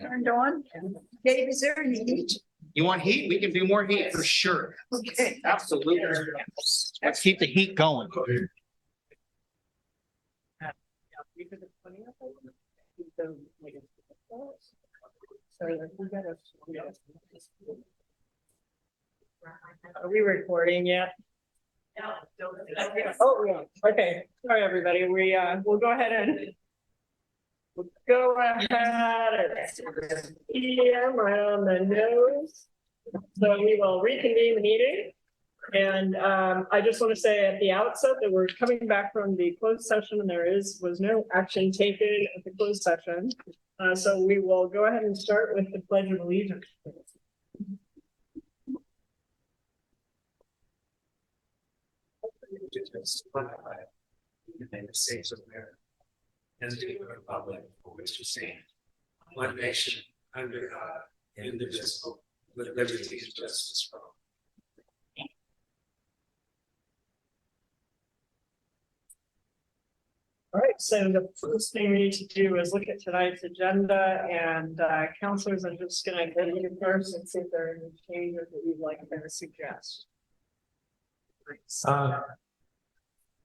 Turned on. Dave, is there any heat? You want heat? We can do more heat for sure. Okay. Absolutely. Let's keep the heat going. Are we recording yet? Oh, yeah. Okay. Sorry, everybody. We'll go ahead and PM around the nose. So we will reconvene the meeting. And I just want to say at the outset that we're coming back from the closed session and there was no action taken at the closed session. So we will go ahead and start with the Pledge of Allegiance. United States of America, and to the republic for which it stands, one nation under God, indivisible, with liberty and justice for all. All right, so the first thing we need to do is look at tonight's agenda, and counselors, I'm just going to go to you first and see if there are any changes that you'd like to suggest.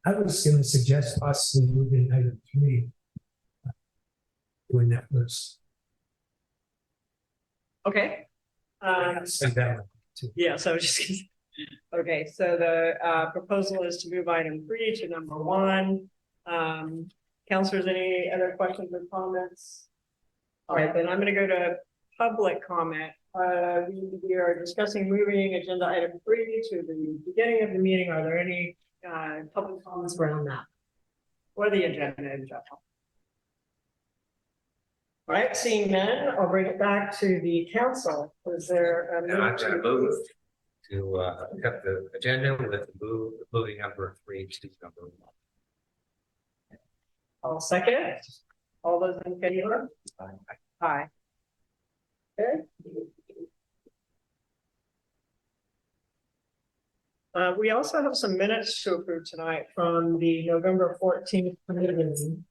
I was going to suggest possibly moving item 3. Doing that first. Okay. Say that one, too. Yeah, so just okay. So the proposal is to move item 3 to number 1. Counselors, any other questions or comments? All right, then I'm going to go to public comment. We are discussing moving agenda item 3 to the beginning of the meeting. Are there any public comments around that or the agenda in general? All right, seeing none, I'll bring it back to the council. Is there a And I'm going to move to cut the agenda with moving number 3 to number 1. I'll second. All those in favor? Aye. Okay. We also have some minutes to approve tonight from the November 14th meeting.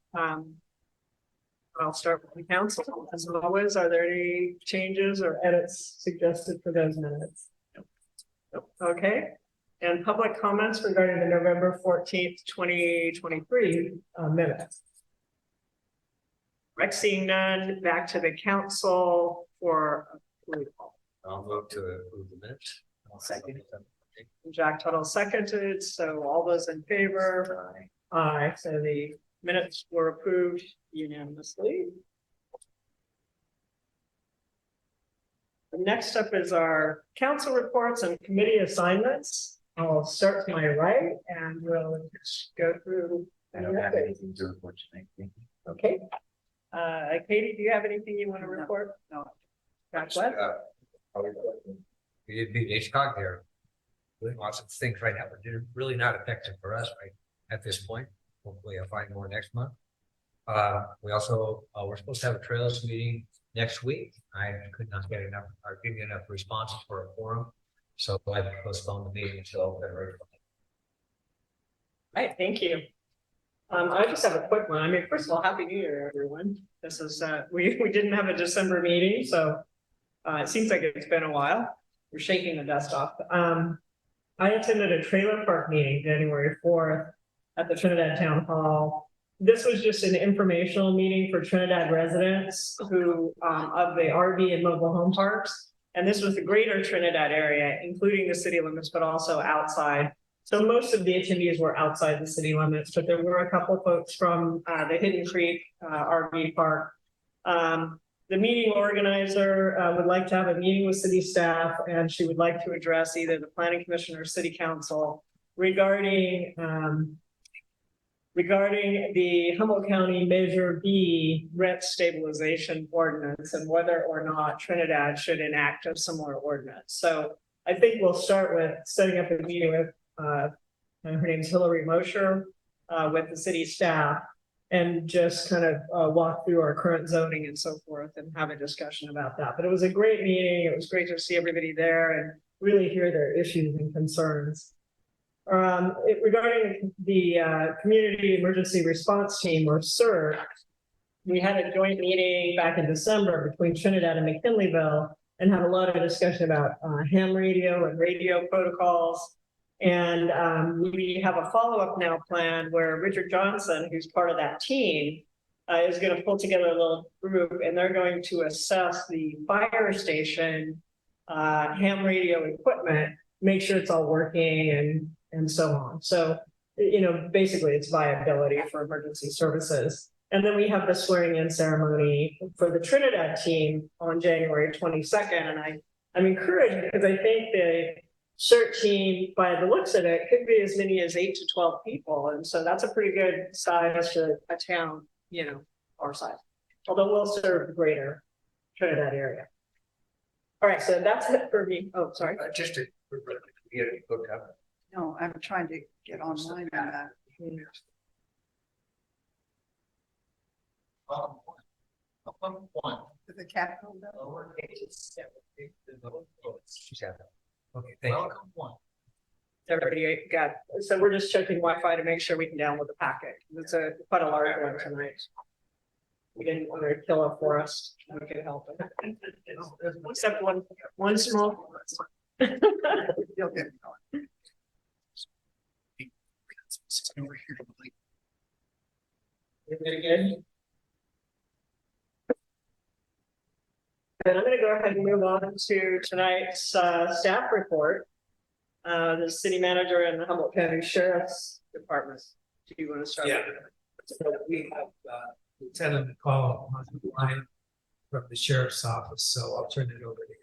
I'll start with the council. As always, are there any changes or edits suggested for those minutes? Nope. Okay. And public comments regarding the November 14th, 2023 minutes. Right, seeing none, back to the council for approval. I'll move to approve the minutes. I'll second. Jack Tuttle seconded, so all those in favor? Aye. So the minutes were approved unanimously. Next up is our council reports and committee assignments. I'll start to my right and we'll just go through. I don't have anything to report tonight. Thank you. Okay. Katie, do you have anything you want to report? No. Jack, what? We did beat HCOG there. Doing lots of things right now, but they're really not effective for us right at this point. Hopefully I'll find more next month. We also, we're supposed to have a trails meeting next week. I could not get enough, or give you enough responses for a forum. So I postponed the meeting until February. All right, thank you. I just have a quick one. I mean, first of all, Happy New Year, everyone. This is, we didn't have a December meeting, so it seems like it's been a while. We're shaking the dust off. I attended a trailer park meeting January 4th at the Trinidad Town Hall. This was just an informational meeting for Trinidad residents who of the RV and mobile home parks. And this was the greater Trinidad area, including the city limits, but also outside. So most of the attendees were outside the city limits, but there were a couple of folks from the Hidden Creek RV park. The meeting organizer would like to have a meeting with city staff, and she would like to address either the planning commission or city council regarding the Humboldt County Measure B rent stabilization ordinance and whether or not Trinidad should enact a similar ordinance. So I think we'll start with setting up a meeting with her name's Hillary Mosher with the city staff and just kind of walk through our current zoning and so forth and have a discussion about that. But it was a great meeting. It was great to see everybody there and really hear their issues and concerns. Regarding the Community Emergency Response Team, or CERT, we had a joint meeting back in December between Trinidad and McKinleyville and had a lot of discussion about ham radio and radio protocols. And we have a follow-up now planned where Richard Johnson, who's part of that team, is going to pull together a little group, and they're going to assess the fire station ham radio equipment, make sure it's all working and so on. So, basically it's viability for emergency services. And then we have the swearing in ceremony for the Trinidad team on January 22nd. And I'm encouraged because I think the CERT team, by the looks of it, could be as many as 8 to 12 people. And so that's a pretty good size to a town, our size, although we'll serve the greater Trinidad area. All right, so that's it for me. Oh, sorry. Just to get it hooked up. No, I'm trying to get online on that. To the Capitol building. She's having. Okay, thank you. Everybody got, so we're just checking Wi-Fi to make sure we can download the packet. It's quite a large one tonight. We didn't want to kill it for us. We could help it. Except one small. Everybody good? And I'm going to go ahead and move on to tonight's staff report. The city manager and the Humboldt County Sheriff's Department. Do you want to start? Yeah. So we have Lieutenant McCall on the line from the sheriff's office, so I'll turn it over to you.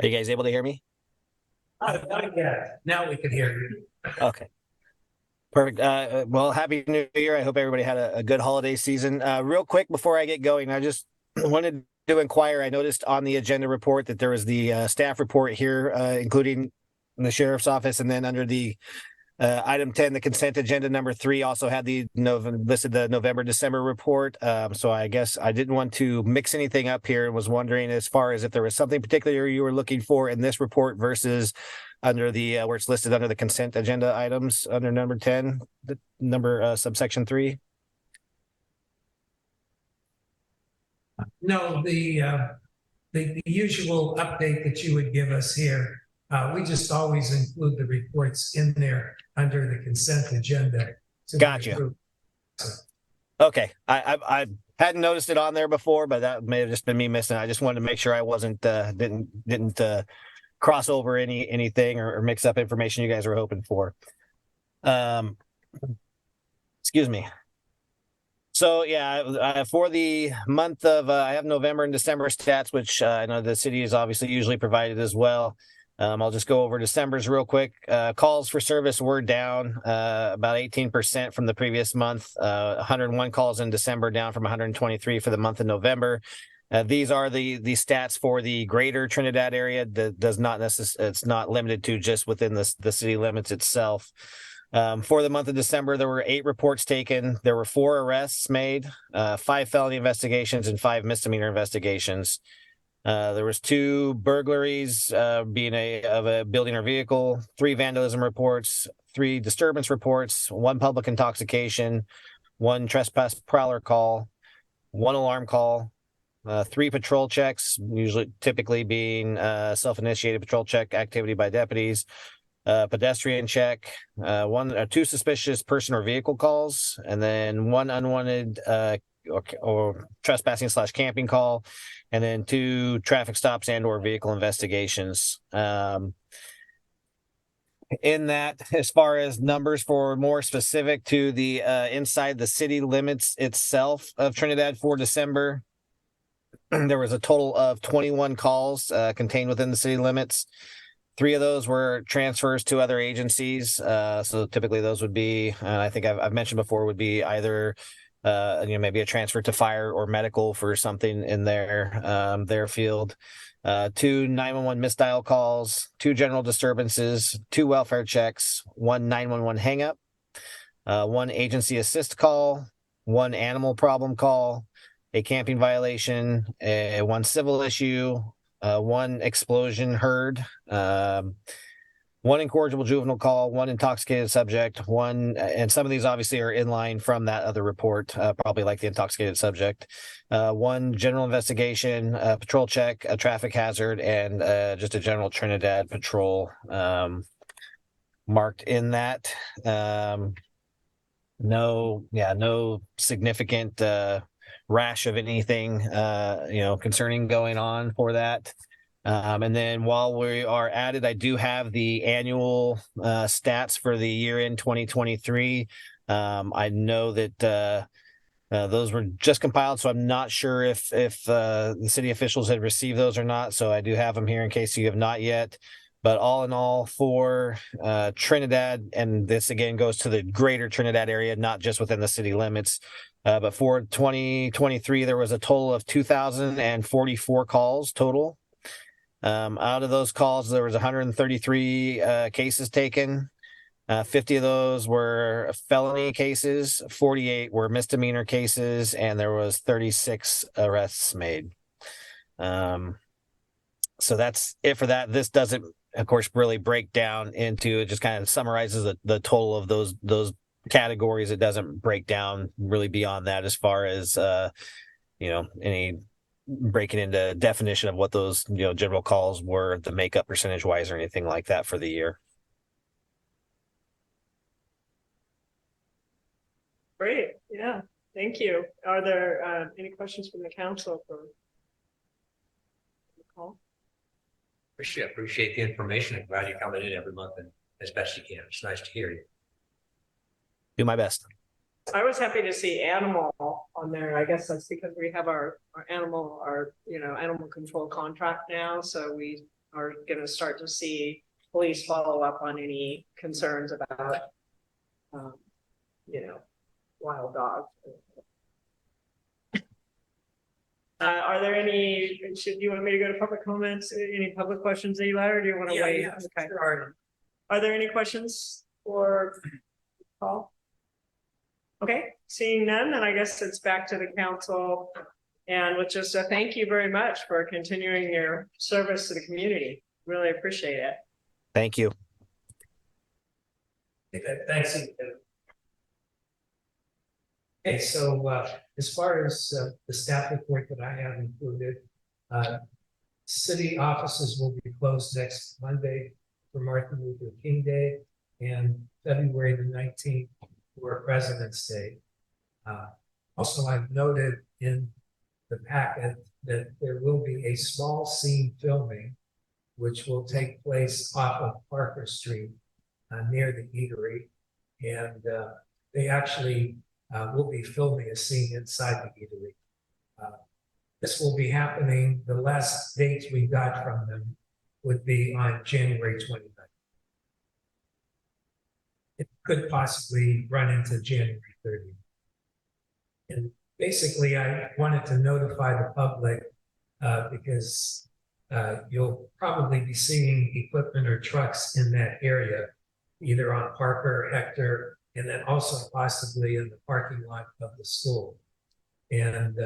Are you guys able to hear me? Yeah, now we can hear you. Okay. Perfect. Well, happy New Year. I hope everybody had a good holiday season. Real quick before I get going, I just wanted to inquire. I noticed on the agenda report that there was the staff report here, including the sheriff's office, and then under the item 10, the consent agenda number 3 also had listed the November, December report. So I guess I didn't want to mix anything up here and was wondering as far as if there was something particular you were looking for in this report versus under the where it's listed under the consent agenda items under number 10, the number subsection 3. No, the usual update that you would give us here, we just always include the reports in there under the consent agenda. Gotcha. Okay, I hadn't noticed it on there before, but that may have just been me missing. I just wanted to make sure I wasn't didn't cross over anything or mix up information you guys were hoping for. Excuse me. So yeah, for the month of I have November and December stats, which I know the city is obviously usually provided as well. I'll just go over December's real quick. Calls for service were down about 18% from the previous month. 101 calls in December, down from 123 for the month of November. These are the stats for the greater Trinidad area. That does not it's not limited to just within the city limits itself. For the month of December, there were 8 reports taken. There were 4 arrests made, 5 felony investigations, and 5 misdemeanor investigations. There was 2 burglaries, being of a building or vehicle, 3 vandalism reports, 3 disturbance reports, 1 public intoxication, 1 trespass prowler call, 1 alarm call, 3 patrol checks, typically being self-initiated patrol check activity by deputies, pedestrian check, 2 suspicious person or vehicle calls, and then 1 unwanted or trespassing / camping call, and then 2 traffic stops and or vehicle investigations. In that, as far as numbers for more specific to the inside the city limits itself of Trinidad for December, there was a total of 21 calls contained within the city limits. 3 of those were transfers to other agencies. So typically those would be, and I think I've mentioned before, would be either maybe a transfer to fire or medical for something in their field. 2 911 misdial calls, 2 general disturbances, 2 welfare checks, 1 911 hangup, 1 agency assist call, 1 animal problem call, a camping violation, 1 civil issue, 1 explosion heard, 1 incorrigible juvenile call, 1 intoxicated subject, 1, and some of these obviously are in line from that other report, probably like the intoxicated subject, 1 general investigation, a patrol check, a traffic hazard, and just a general Trinidad patrol marked in that. No significant rash of anything, concerning going on for that. And then while we are at it, I do have the annual stats for the year end 2023. I know that those were just compiled, so I'm not sure if the city officials had received those or not. So I do have them here in case you have not yet. But all in all, for Trinidad, and this again goes to the greater Trinidad area, not just within the city limits. But for 2023, there was a total of 2,044 calls total. Out of those calls, there was 133 cases taken. 50 of those were felony cases, 48 were misdemeanor cases, and there was 36 arrests made. So that's it for that. This doesn't, of course, really break down into, it just kind of summarizes the total of those categories. It doesn't break down really beyond that as far as any breaking into definition of what those general calls were, the makeup percentage wise or anything like that for the year. Great, yeah, thank you. Are there any questions from the council for the call? Appreciate the information. I'm glad you're coming in every month and as best you can. It's nice to hear you. Do my best. I was happy to see animal on there. I guess that's because we have our animal control contract now. So we are going to start to see police follow up on any concerns about, wild dogs. Are there any, do you want me to go to public comments? Any public questions, Eli, or do you want to wait? Okay. Sure. Are there any questions for Paul? Okay, seeing none, then I guess it's back to the council. And with just a thank you very much for continuing your service to the community. Really appreciate it. Thank you. Thanks. Okay, so as far as the staff report that I have included, city offices will be closed next Monday for Martin Luther King Day and February the 19th for President's Day. Also, I've noted in the packet that there will be a small scene filming which will take place off of Parker Street near the eatery, and they actually will be filming a scene inside the eatery. This will be happening, the last dates we got from them would be on January 29th. It could possibly run into January 30th. And basically, I wanted to notify the public because you'll probably be seeing equipment or trucks in that area, either on Parker or Hector, and then also possibly in the parking lot of the school. And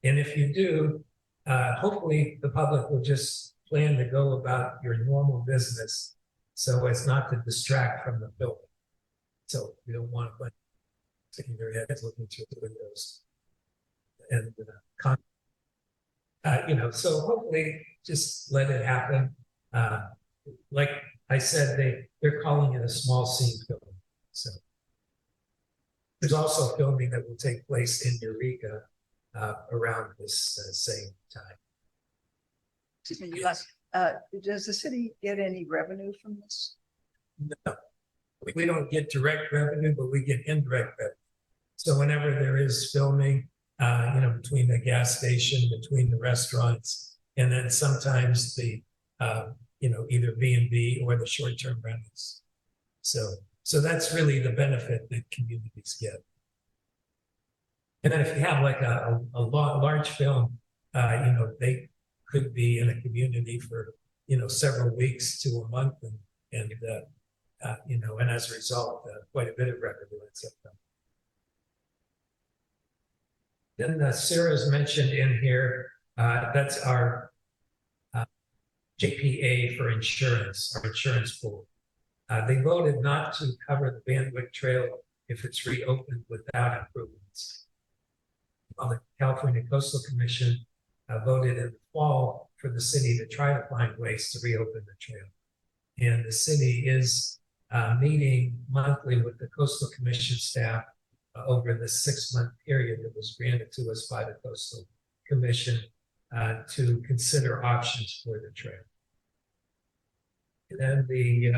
if you do, hopefully the public will just plan to go about your normal business so as not to distract from the building. So you don't want to sticking their heads looking through the windows. And so hopefully just let it happen. Like I said, they're calling it a small scene film. So there's also filming that will take place in Eureka around this same time. Excuse me, does the city get any revenue from this? No, we don't get direct revenue, but we get indirect revenue. So whenever there is filming, between the gas station, between the restaurants, and then sometimes the, either B&B or the short-term rentals. So that's really the benefit that communities get. And then if you have like large film, they could be in a community for, several weeks to a month and as a result, quite a bit of revenue ends up coming. Then Sarah's mentioned in here, that's our JPA for insurance, our insurance pool. They voted not to cover the Van Wyck Trail if it's reopened without improvements. While the California Coastal Commission voted in the fall for the city to try to find ways to reopen the trail. And the city is meeting monthly with the Coastal Commission staff over the 6-month period that was granted to us by the Coastal Commission to consider options for the trail. And then the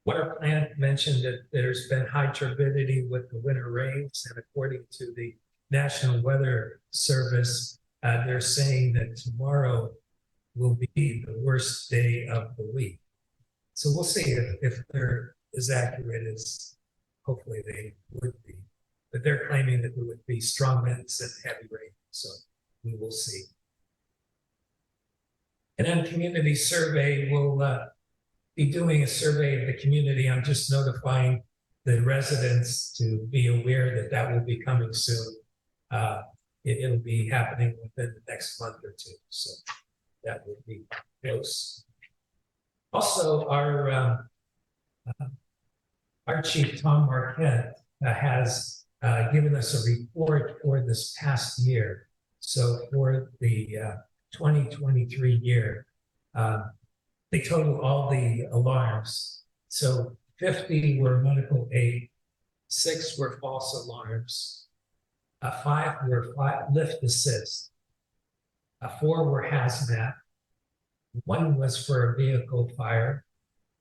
water plant mentioned that there's been high turbidity with the winter rains, and according to the National Weather Service, they're saying that tomorrow will be the worst day of the week. So we'll see if they're as accurate as hopefully they would be. But they're claiming that there would be strong winds and heavy rain, so we will see. And then community survey will be doing a survey of the community. I'm just notifying the residents to be aware that that will be coming soon. It'll be happening within the next month or two, so that will be close. Also, our chief, Tom Marquette, has given us a report for this past year. So for the 2023 year, they total all the alarms. So 50 were medical aid, 6 were false alarms, 5 were lift assist, 4 were hazmat, 1 was for a vehicle fire,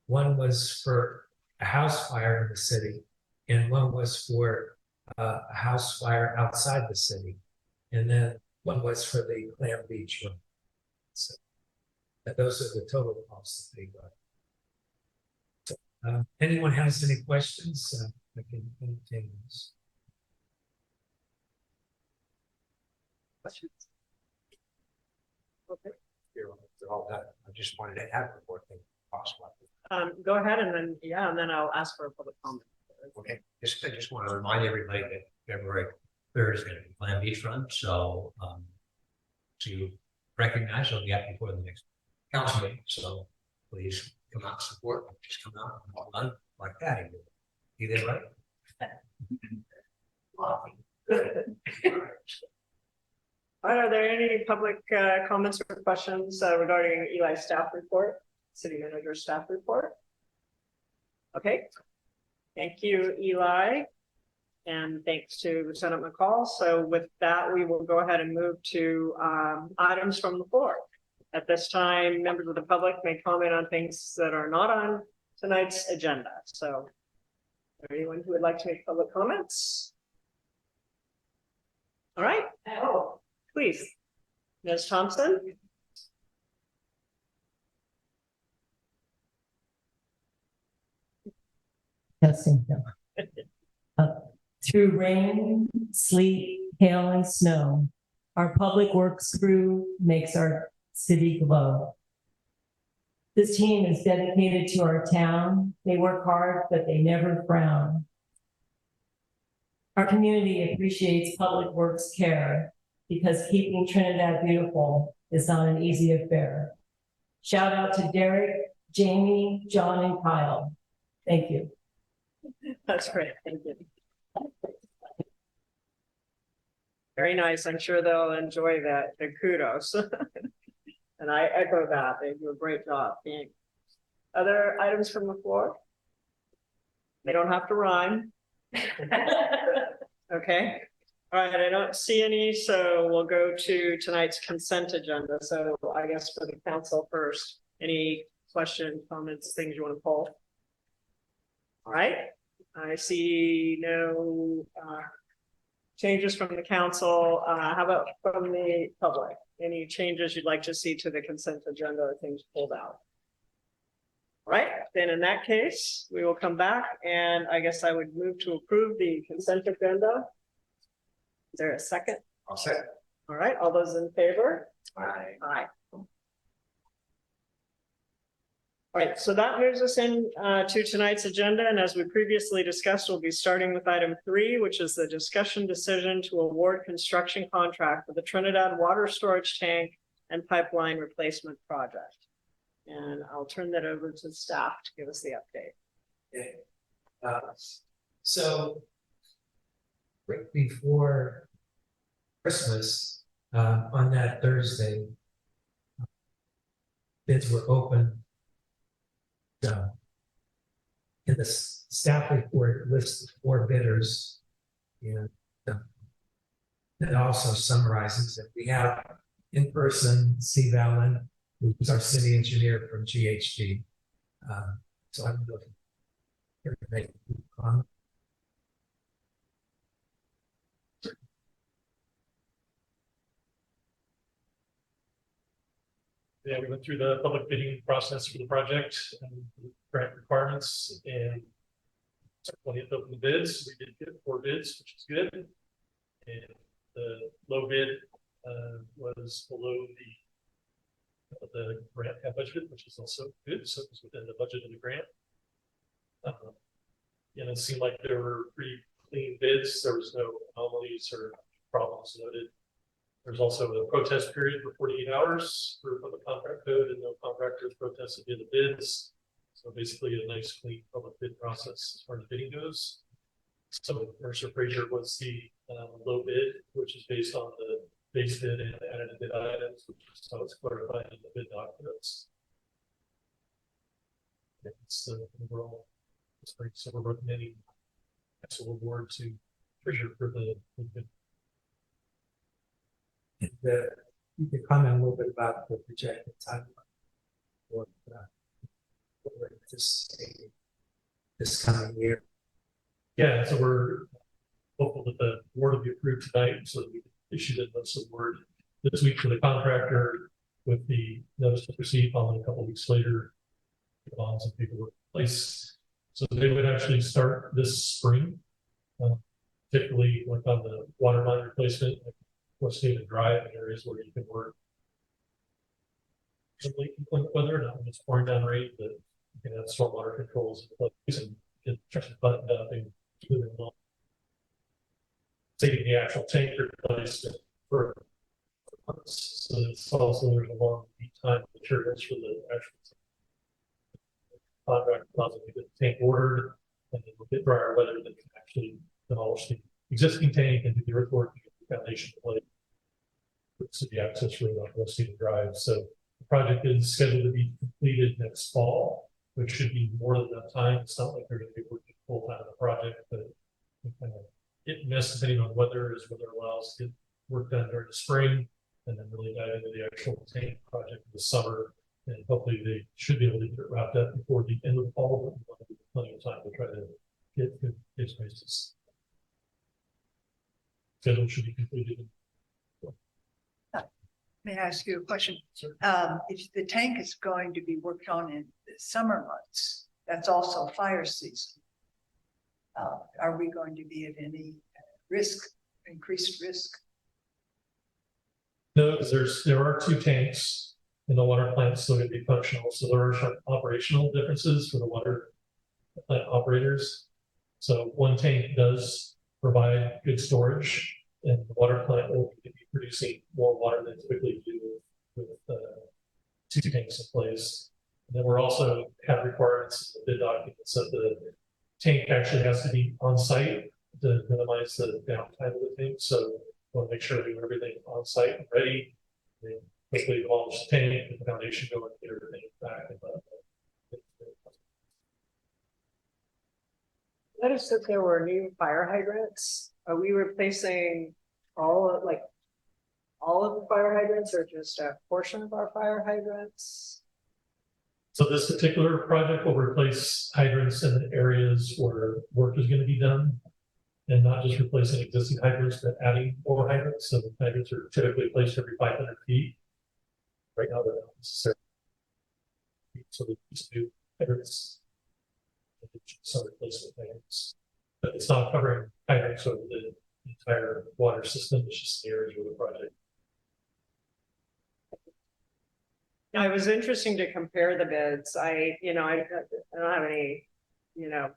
1 was for a house fire in the city, and 1 was for a house fire outside the city. And then 1 was for the Clam Beach room. So those are the total costs that they got. Anyone has any questions? I can entertain those. Questions? Okay. All that. I just wanted to add one more thing possible. Go ahead and then I'll ask for a public comment. Okay, I just want to remind everybody that February 3rd is going to be Plan Beach Run, so to recognize it'll be up before the next council meeting, so please come out and support, just come out and run like that. You did right. All right, are there any public comments or questions regarding Eli's staff report, city manager staff report? Okay, thank you, Eli. And thanks to Lieutenant McCall. So with that, we will go ahead and move to items from the floor. At this time, members of the public may comment on things that are not on tonight's agenda. So is there anyone who would like to make public comments? All right, please. Ms. Thompson? Testing. Through rain, sleet, hail, and snow, our public works crew makes our city glow. This team is dedicated to our town. They work hard, but they never frown. Our community appreciates public works care because keeping Trinidad beautiful is not an easy affair. Shout out to Derek, Jamie, John, and Kyle. Thank you. That's great, thank you. Very nice, I'm sure they'll enjoy that, the kudos. And I echo that, they do a great job. Other items from the floor? They don't have to rhyme. Okay, all right, I don't see any, so we'll go to tonight's consent agenda. So I guess for the council first, any questions, comments, things you want to pull? All right, I see no changes from the council. How about from the public? Any changes you'd like to see to the consent agenda or things pulled out? All right, then in that case, we will come back and I guess I would move to approve the consent agenda. Is there a second? I'll say. All right, all those in favor? Aye. Aye. All right, so that moves us in to tonight's agenda, and as we previously discussed, we'll be starting with item 3, which is the discussion decision to award construction contract for the Trinidad water storage tank and pipeline replacement project. And I'll turn that over to staff to give us the update. Okay. So right before Christmas, on that Thursday, bids were open. In the staff report it lists 4 bidders, and it also summarizes that we have in person Steve Allen, who's our city engineer from GHD. So I don't know if you're gonna make a comment. Yeah, we went through the public bidding process for the project and grant requirements and when it opened the bids, we did get 4 bids, which is good. And the low bid was below the grant budget, which is also good. So it was within the budget of the grant. And it seemed like there were pretty clean bids. There was no anomalies or problems noted. There's also a protest period for 48 hours for the contract code, and no contractors protested via the bids. So basically a nice clean public bid process as far as bidding goes. So Mercer Fraser was the low bid, which is based on the base bid and the added bid items, which is how it's clarified in the bid documents. It's the overall, so we're recommending actual award to Fraser for the bid. And, you can comment a little bit about the projected timeline for this coming year. Yeah, so we're hopeful that the award will be approved tonight so that we can issue the notice of award this week for the contractor with the notice to proceed following a couple of weeks later. The bonds and paperwork in place. So they would actually start this spring. Typically like on the water line replacement, West Haven Drive and areas where you can work. Simply inclement weather, not when it's pouring down rain, but you can have stormwater controls in place and get just buttoned up and moving along. Taking the actual tank replacement for months, so it's also there's a long lead time materials for the actual contract, possibly get the tank ordered, and then we'll get drier weather that can actually demolish the existing tank and do the earthwork to get the foundation plate. City access road on West Haven Drive. So the project is scheduled to be completed next fall, which should be more than enough time. It's not like they're going to be working full time on the project, but kind of hit and miss depending on weather as weather allows to get work done during the spring, and then really dive into the actual tank project in the summer. And hopefully they should be able to get it wrapped up before the end of the fall, but we want to give plenty of time to try to get good spaces. Schedule should be completed. May I ask you a question? Sure. If the tank is going to be worked on in the summer months, that's also fire season. Are we going to be at any risk, increased risk? No, because there are 2 tanks in the water plant still going to be functional. So there are some operational differences for the water plant operators. So one tank does provide good storage, and the water plant will be producing more water than typically do with 2 tanks in place. And then we're also have requirements in the bid documents that the tank actually has to be on site to minimize the downtime of the tank. So we want to make sure we have everything on site and ready. And quickly demolish the tank, the foundation go and get everything back. Notice that there were new fire hydrants. Are we replacing all of the fire hydrants or just a portion of our fire hydrants? So this particular project will replace hydrants in the areas where work is going to be done, and not just replacing existing hydrants, but adding more hydrants. So the hydrants are typically placed every 500 feet. Right now, they're not necessarily. So these new hydrants, some replacement hydrants, but it's not covering hydrants over the the entire water system. It's just the areas where the project. Yeah, it was interesting to compare the bids. I don't have any, you know.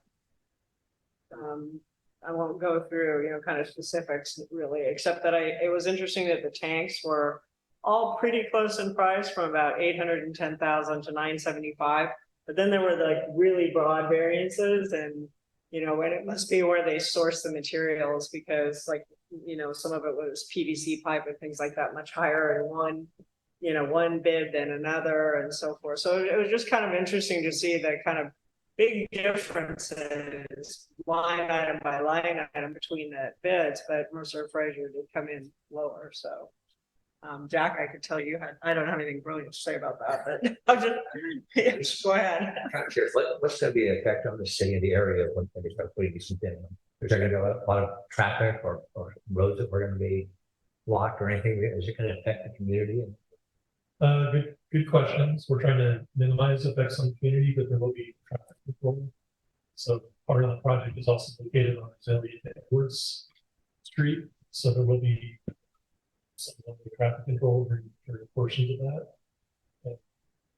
I won't go through, kind of specifics really, except that it was interesting that the tanks were all pretty close in price, from about 810,000 to 975. But then there were like really broad variances, and when it must be where they source the materials, because like, some of it was PVC pipe and things like that, much higher in one bid than another, and so forth. So it was just kind of interesting to see the kind of big differences line item by line item between the bids, but Mercer Fraser did come in lower. So Jack, I could tell you, I don't have anything brilliant to say about that, but just go ahead. I'm kind of curious, what's going to be the effect on the city and the area when they start putting these in? Is there going to be a lot of traffic or roads that were going to be blocked or anything? Is it going to affect the community? Good questions. We're trying to minimize effects on the community, but there will be traffic control. So part of the project is also located on Azalea Edwards Street. So there will be some level of traffic control during portions of that. And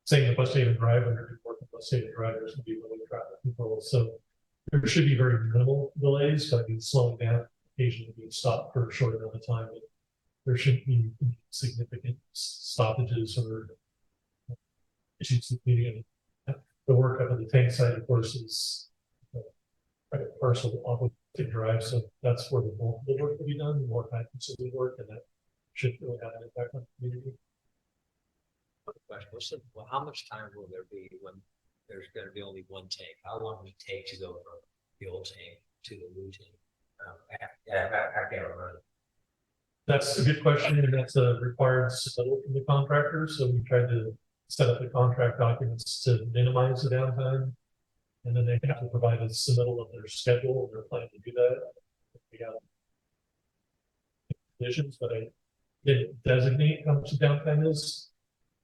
same with West Haven Drive, when you're working with West Haven Drive, there's going to be really traffic control. So there should be very minimal delays, but slowing down, occasionally being stopped for a short amount of time. But there shouldn't be significant stoppages or issues with meeting. The work up at the tank site, of course, is private parcel off of the drive, so that's where the bulk of the work will be done, the more time-consuming work, and that should really have an impact on the community. Question: well, how much time will there be when there's going to be only one tank? How long will it take to go from the old tank to the new tank? I can't remember. That's a good question, and that's a required submittal from the contractor. So we tried to set up the contract documents to minimize the downtime, and then they have to provide a submittal of their schedule and their plan to do that. We got conditions, but I didn't designate how much the downtime is.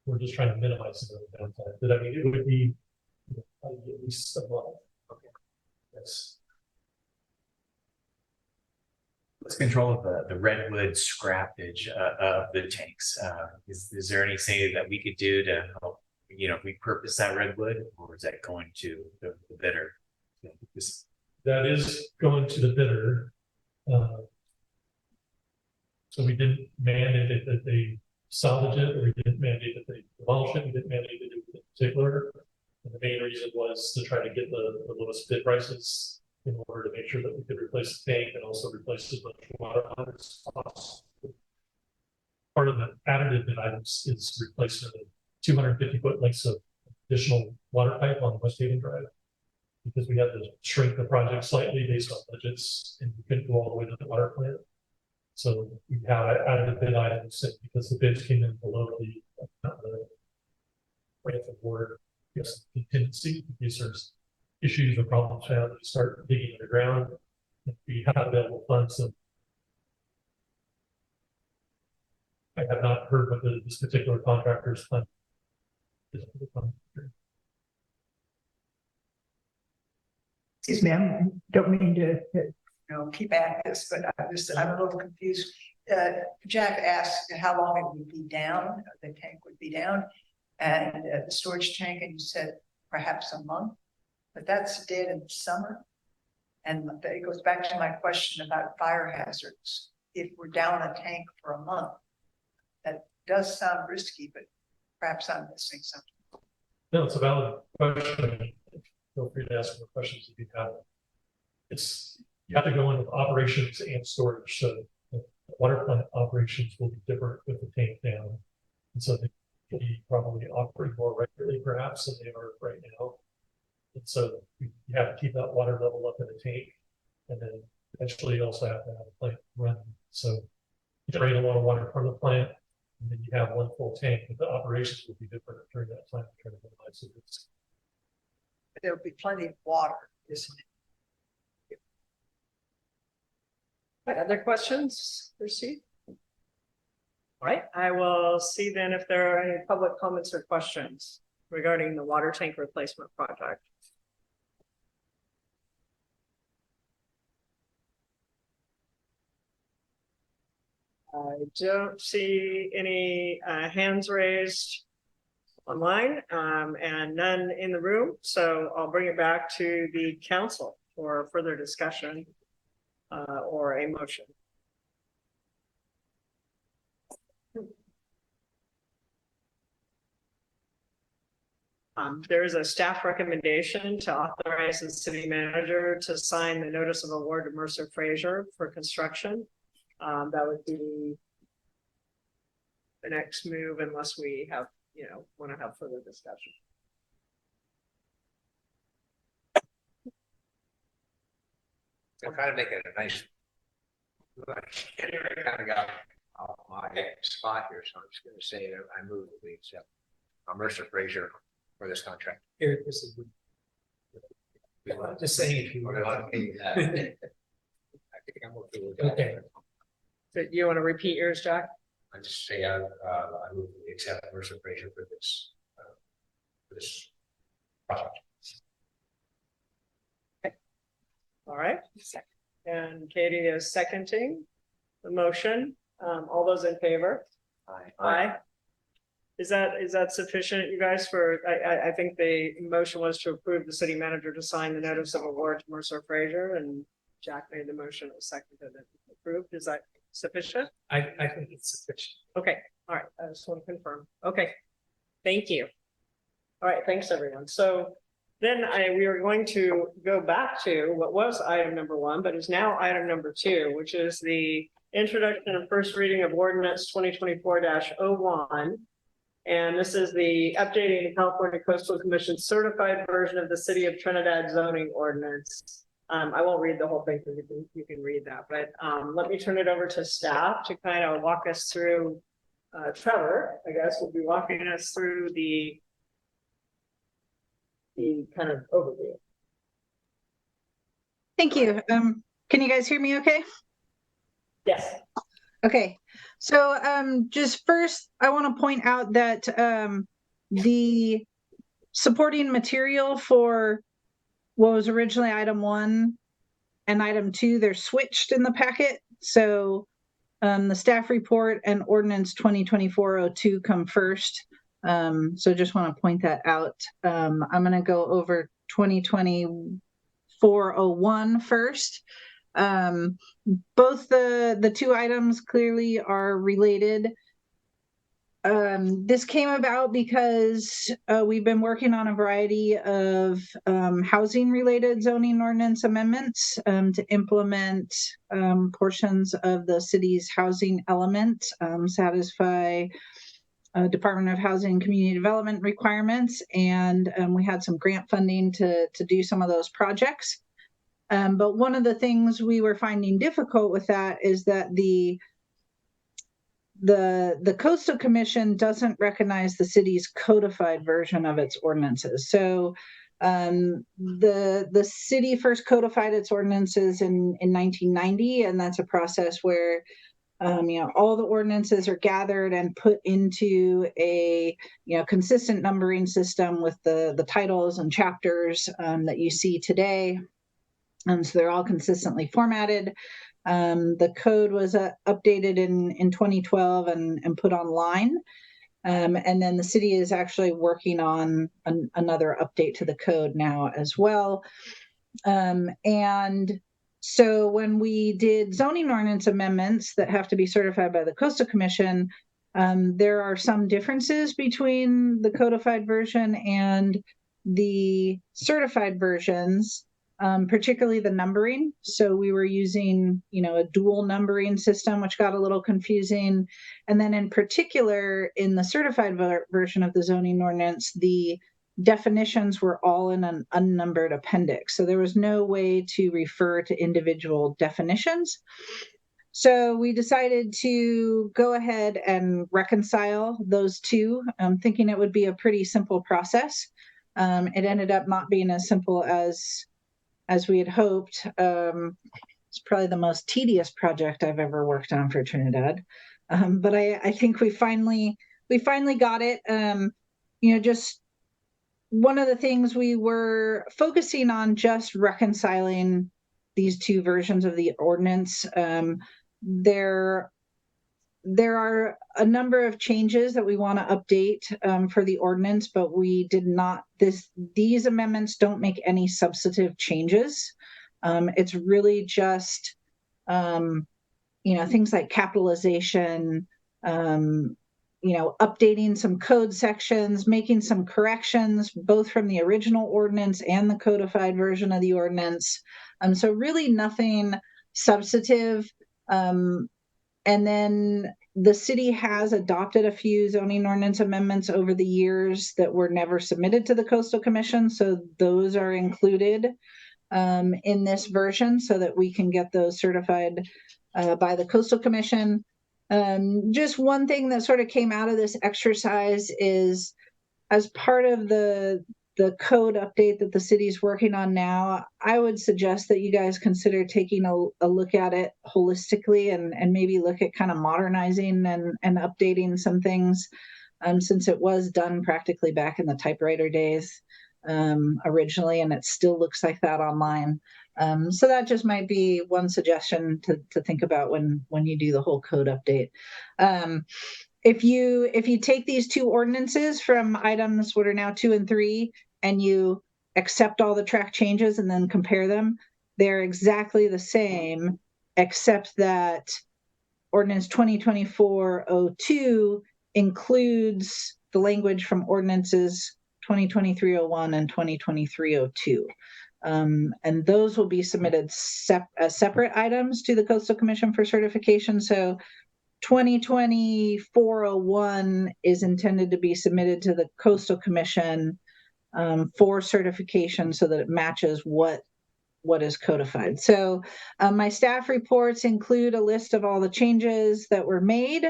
We're just trying to minimize the downtime. But I mean, it would be at least a month. Okay. Yes. What's control of the redwood scrappage of the tanks? Is there anything that we could do to help, repurpose that redwood, or is that going to the bidder? That is going to the bidder. So we didn't mandate it that they salvage it, or we didn't mandate that they demolish it. We didn't mandate it in particular. And the main reason was to try to get the lowest bid prices, in order to make sure that we could replace the tank and also replace as much water as possible. Part of the additive bid items is replacement of 250-foot lengths of additional water pipe on West Haven Drive, because we had to shrink the project slightly based on budgets, and we couldn't go all the way to the water plant. So we have additive bid items, and because the bids came in below the grant award, yes, contingency, in case there's issues or problems found, to start digging underground. If we have available funds, so I have not heard what this particular contractor's plan is for the contractor. Excuse me, I don't mean to, keep at this, but I'm a little confused. Jack asked how long it would be down, the tank would be down, and the storage tank, and you said perhaps a month. But that's dead in the summer. And it goes back to my question about fire hazards. If we're down a tank for a month, that does sound risky, but perhaps I'm missing something. No, it's a valid question. Feel free to ask more questions if you have. You have to go in with operations and storage. So the water plant operations will be different with the tank down. And so they will be probably operating more regularly perhaps than they are right now. And so you have to keep that water level up in the tank, and then eventually you also have to have a plant running. So you drain a lot of water from the plant, and then you have one full tank, but the operations will be different during that time to try to minimize the risk. There'll be plenty of water, isn't it? Other questions for Steve? All right, I will see then if there are any public comments or questions regarding the water tank replacement project. I don't see any hands raised online and none in the room, so I'll bring it back to the council for further discussion or a motion. There is a staff recommendation to authorize the city manager to sign the notice of award to Mercer Fraser for construction. That would be the next move unless we have, want to have further discussion. I'm kind of making it a nice. I kind of got off my spot here, so I'm just gonna say that I move that we accept Mercer Fraser for this contract. Here, this is. Just saying if you Or want. I think I'm okay with that. Okay. So you want to repeat yours, Jack? I just say I move that we accept Mercer Fraser for this project. All right. And Katie is seconding the motion. All those in favor? Aye. Is that sufficient, you guys, for, I think the motion was to approve the city manager to sign the notice of award to Mercer Fraser, and Jack made the motion, it was seconded and approved. Is that sufficient? I think it's sufficient. Okay, all right, I just want to confirm. Okay, thank you. All right, thanks, everyone. So then we are going to go back to what was item number 1, but is now item number 2, which is the introduction and first reading of ordinance 2024-01. And this is the updating the California Coastal Commission certified version of the City of Trinidad zoning ordinance. I won't read the whole thing because you can read that, but let me turn it over to staff to kind of walk us through. Trevor, I guess, will be walking us through the kind of overview. Thank you. Can you guys hear me okay? Yes. Okay. So just first, I want to point out that the supporting material for what was originally item 1 and item 2, they're switched in the packet. So the staff report and ordinance 2024-02 come first. So just want to point that out. I'm going to go over 2024-01 first. Both the two items clearly are related. This came about because we've been working on a variety of housing related zoning ordinance amendments to implement portions of the city's housing element, satisfy Department of Housing and Community Development requirements, and we had some grant funding to do some of those projects. But one of the things we were finding difficult with that is that the Coastal Commission doesn't recognize the city's codified version of its ordinances. So the city first codified its ordinances in 1990, and that's a process where all the ordinances are gathered and put into a consistent numbering system with the titles and chapters that you see today. So they're all consistently formatted. The code was updated in 2012 and put online. And then the city is actually working on another update to the code now as well. And so when we did zoning ordinance amendments that have to be certified by the Coastal Commission, there are some differences between the codified version and the certified versions. Particularly the numbering. So we were using, a dual numbering system, which got a little confusing. And then in particular, in the certified version of the zoning ordinance, the definitions were all in an unnumbered appendix. So there was no way to refer to individual definitions. So we decided to go ahead and reconcile those two, thinking it would be a pretty simple process. It ended up not being as simple as we had hoped. It's probably the most tedious project I've ever worked on for Trinidad. But I think we finally got it. Just one of the things we were focusing on, just reconciling these two versions of the ordinance. There there are a number of changes that we want to update for the ordinance, but we did not, these amendments don't make any substantive changes. It's really just, things like capitalization, updating some code sections, making some corrections, both from the original ordinance and the codified version of the ordinance. So really nothing substantive. And then the city has adopted a few zoning ordinance amendments over the years that were never submitted to the Coastal Commission. So those are included in this version so that we can get those certified by the Coastal Commission. Just one thing that sort of came out of this exercise is, as part of the code update that the city's working on now, I would suggest that you guys consider taking a look at it holistically and maybe look at kind of modernizing and updating some things, since it was done practically back in the typewriter days originally, and it still looks like that online. So that just might be one suggestion to think about when you do the whole code update. If you take these two ordinances from items what are now 2 and 3, and you accept all the track changes and then compare them, they're exactly the same, except that ordinance 2024-02 includes the language from ordinances 2023-01 and 2023-02. And those will be submitted as separate items to the Coastal Commission for certification. So 2024-01 is intended to be submitted to the Coastal Commission for certification so that it matches what is codified. So my staff reports include a list of all the changes that were made.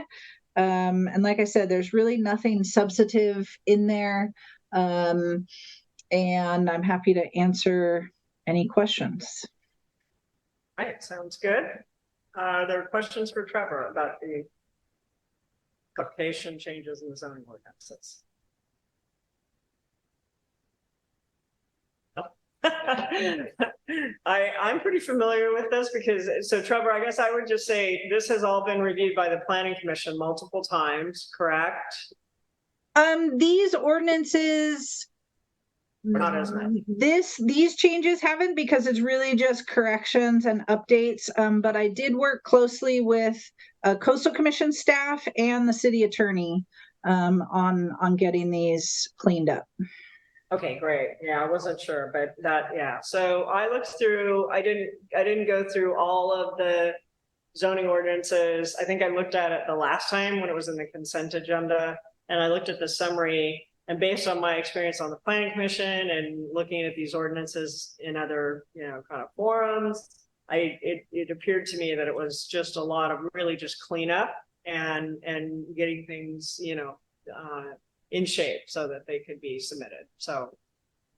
And like I said, there's really nothing substantive in there. And I'm happy to answer any questions. All right, sounds good. There are questions for Trevor about the application changes in the zoning ordinances. I'm pretty familiar with this because, so Trevor, I guess I would just say this has all been reviewed by the Planning Commission multiple times, correct? These ordinances, Not as many. These changes haven't, because it's really just corrections and updates. But I did work closely with Coastal Commission staff and the city attorney on getting these cleaned up. Okay, great. Yeah, I wasn't sure, but yeah. So I looked through, I didn't go through all of the zoning ordinances. I think I looked at it the last time when it was in the consent agenda, and I looked at the summary, and based on my experience on the Planning Commission and looking at these ordinances in other, kind of forums, it appeared to me that it was just a lot of really just cleanup and getting things, in shape so that they could be submitted. So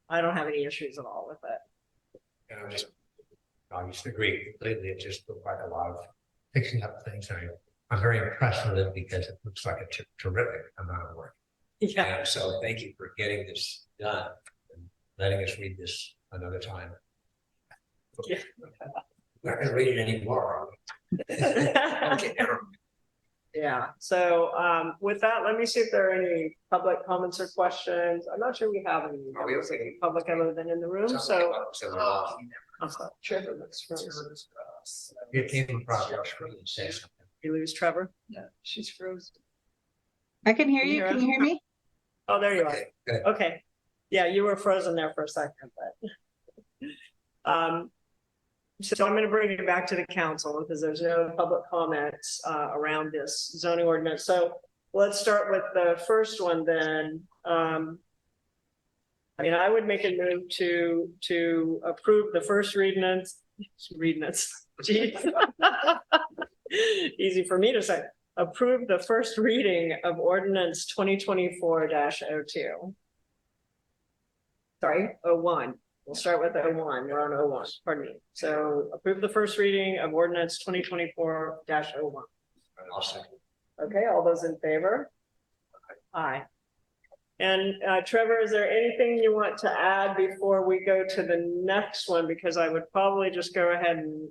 I don't have any issues at all with it. And I just agree completely. It just looked like a lot of fixing up things. I'm very impressed with it because it looks like a terrific amount of work. Yeah. And so thank you for getting this done and letting us read this another time. Yeah. I'm not gonna read it anymore. Okay. Yeah, so with that, let me see if there are any public comments or questions. I'm not sure we have any public other than in the room, so. I'm sorry, Trevor looks frozen. It came in progress. Say something. You lose Trevor? No, she's frozen. I can hear you. Can you hear me? Oh, there you are. Okay, good. Okay, yeah, you were frozen there for a second, but. So I'm going to bring it back to the council because there's no public comments around this zoning ordinance. So let's start with the first one then. I would make a move to approve the first reading. Easy for me to say. Approve the first reading of ordinance 2024-02. Sorry, 01. We'll start with 01. We're on 01. Pardon me. So approve the first reading of ordinance 2024-01. I'll second. Okay, all those in favor? Aye. And Trevor, is there anything you want to add before we go to the next one? Because I would probably just go ahead and,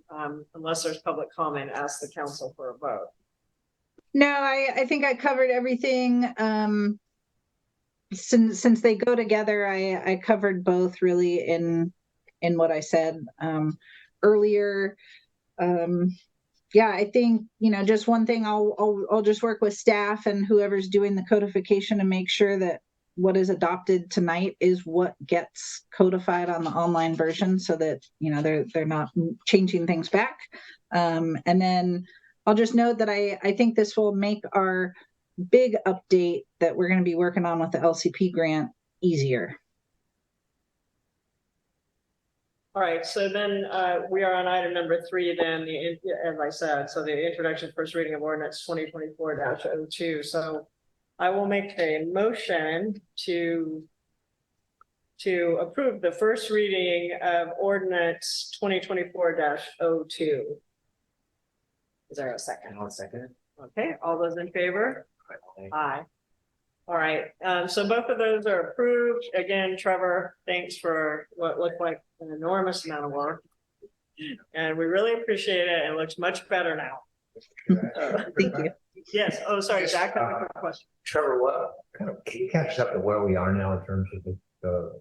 unless there's public comment, ask the council for a vote. No, I think I covered everything. Since they go together, I covered both really in what I said earlier. Yeah, I think, just one thing, I'll just work with staff and whoever's doing the codification to make sure that what is adopted tonight is what gets codified on the online version so that, they're not changing things back. And then I'll just note that I think this will make our big update that we're going to be working on with the LCP grant easier. All right, so then we are on item number 3 then, as I said, so the introduction, first reading of ordinance 2024-02. So I will make a motion to approve the first reading of ordinance 2024-02. Is there a second? I'll second Okay, all those in favor? it. Aye. All right, so both of those are approved. Again, Trevor, thanks for what looked like an enormous amount of work. And we really appreciate it. It looks much better now. Thank you. Yes, oh, sorry, Jack, I have a quick question. Trevor, what kind of, can you catch us up to where we are now in terms of the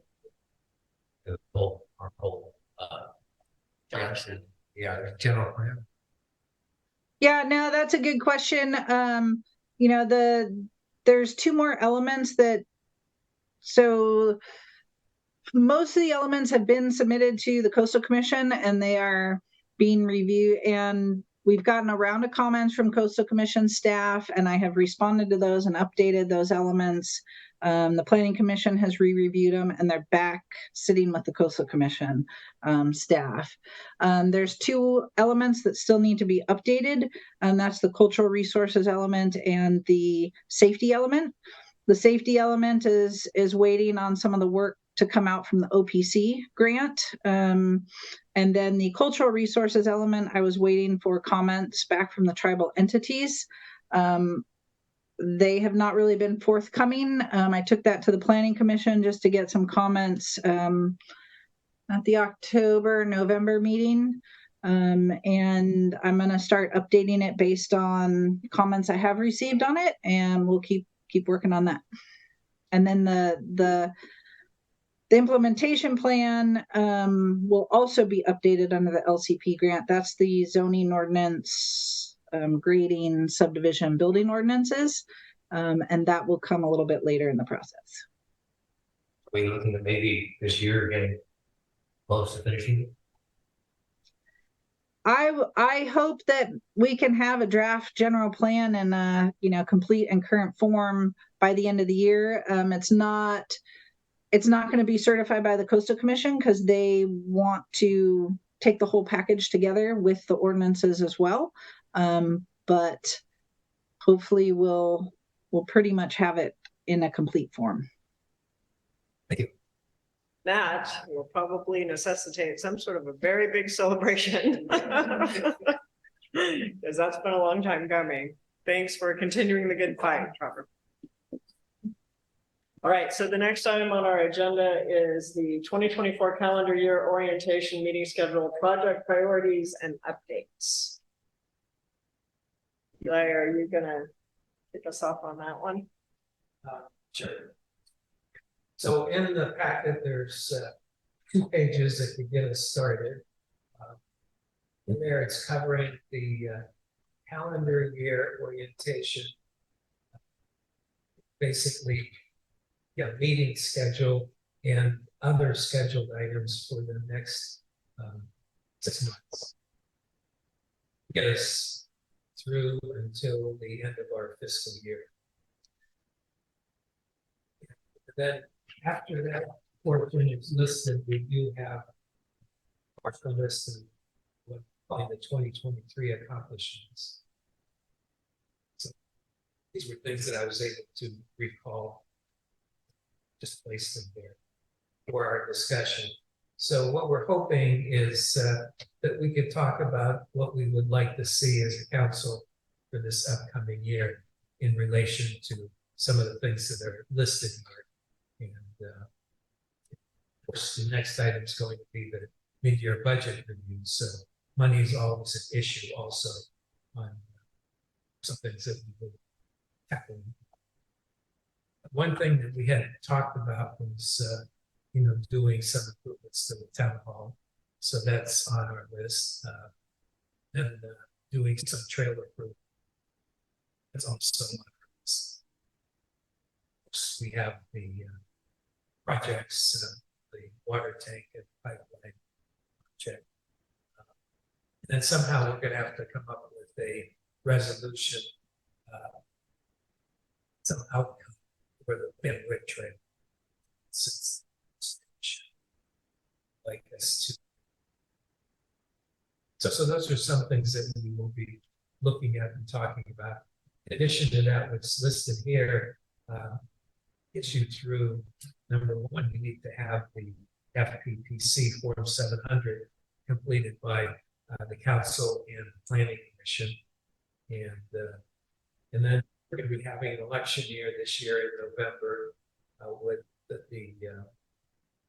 whole, our whole, general plan? Yeah, no, that's a good question. There's 2 more elements so most of the elements have been submitted to the Coastal Commission and they are being reviewed, and we've gotten a round of comments from Coastal Commission staff, and I have responded to those and updated those elements. The Planning Commission has re-reviewed them and they're back sitting with the Coastal Commission staff. There's 2 elements that still need to be updated, and that's the cultural resources element and the safety element. The safety element is waiting on some of the work to come out from the OPC grant. And then the cultural resources element, I was waiting for comments back from the tribal entities. They have not really been forthcoming. I took that to the Planning Commission just to get some comments at the November meeting. And I'm going to start updating it based on comments I have received on it, and we'll keep working on that. And then the implementation plan will also be updated under the LCP grant. That's the zoning ordinance, grading, subdivision, building ordinances. And that will come a little bit later in the process. Are we looking at maybe this year getting close to finishing it? I hope that we can have a draft general plan in a complete and current form by the end of the year. It's not going to be certified by the Coastal Commission because they want to take the whole package together with the ordinances as well. But hopefully we'll pretty much have it in a complete form. Thank you. That will probably necessitate some sort of a very big celebration. Because that's been a long time coming. Thanks for continuing the good fight, Trevor. All right, so the next item on our agenda is the 2024 calendar year orientation meeting schedule, project priorities and updates. Eli, are you gonna kick us off on that one? Sure. So in the packet, there's 2 pages that could get us started. In there, it's covering the calendar year orientation. Basically, meeting schedule and other scheduled items for the next 6 months. Get us through until the end of our fiscal year. And then after that portion is listed, we do have a list of what the 2023 accomplishments. So these were things that I was able to recall, just place them there for our discussion. So what we're hoping is that we could talk about what we would like to see as a council for this upcoming year in relation to some of the things that are listed here. And of course, the next item is going to be the mid-year budget review. So money is always an issue also on some things that we will tackle. One thing that we had talked about was, doing some improvements to the town hall. So that's on our list. And doing some trailer improvement. That's also on our list. We have the projects, the water tank and pipeline project. And then somehow we're gonna have to come up with a resolution, some outcome for the Van Wyck Trail. Since like us to. So those are some things that we will be looking at and talking about. In addition to that, what's listed here, gets you through, number one, you need to have the FPPC Form 700 completed by the council and the planning commission. And then we're going to be having an election year this year in November with the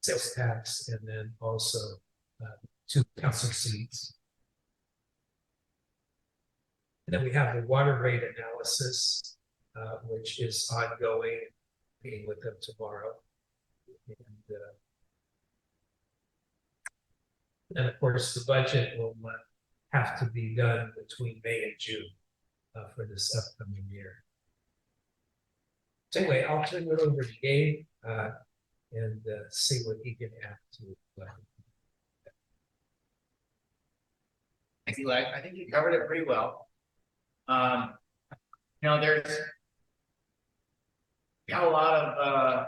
sales tax, and then also 2 council seats. And then we have the water rate analysis, which is ongoing, meeting with them tomorrow. And of course, the budget will have to be done between May and June for this upcoming year. So anyway, I'll turn it over to Gabe and see what he can add to. Thanks, Eli. I think you covered it pretty well. There's got a lot of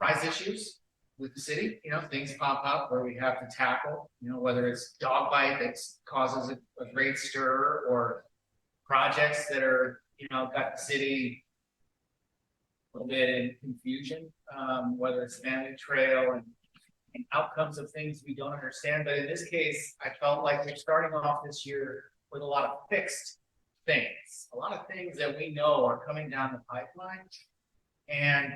rise issues with the city. Things pop up where we have to tackle. Whether it's dog bite that causes a great stir, or projects that are got the city a little bit in confusion. Whether it's family trail and outcomes of things we don't understand. But in this case, I felt like we're starting off this year with a lot of fixed things, a lot of things that we know are coming down the pipeline. And,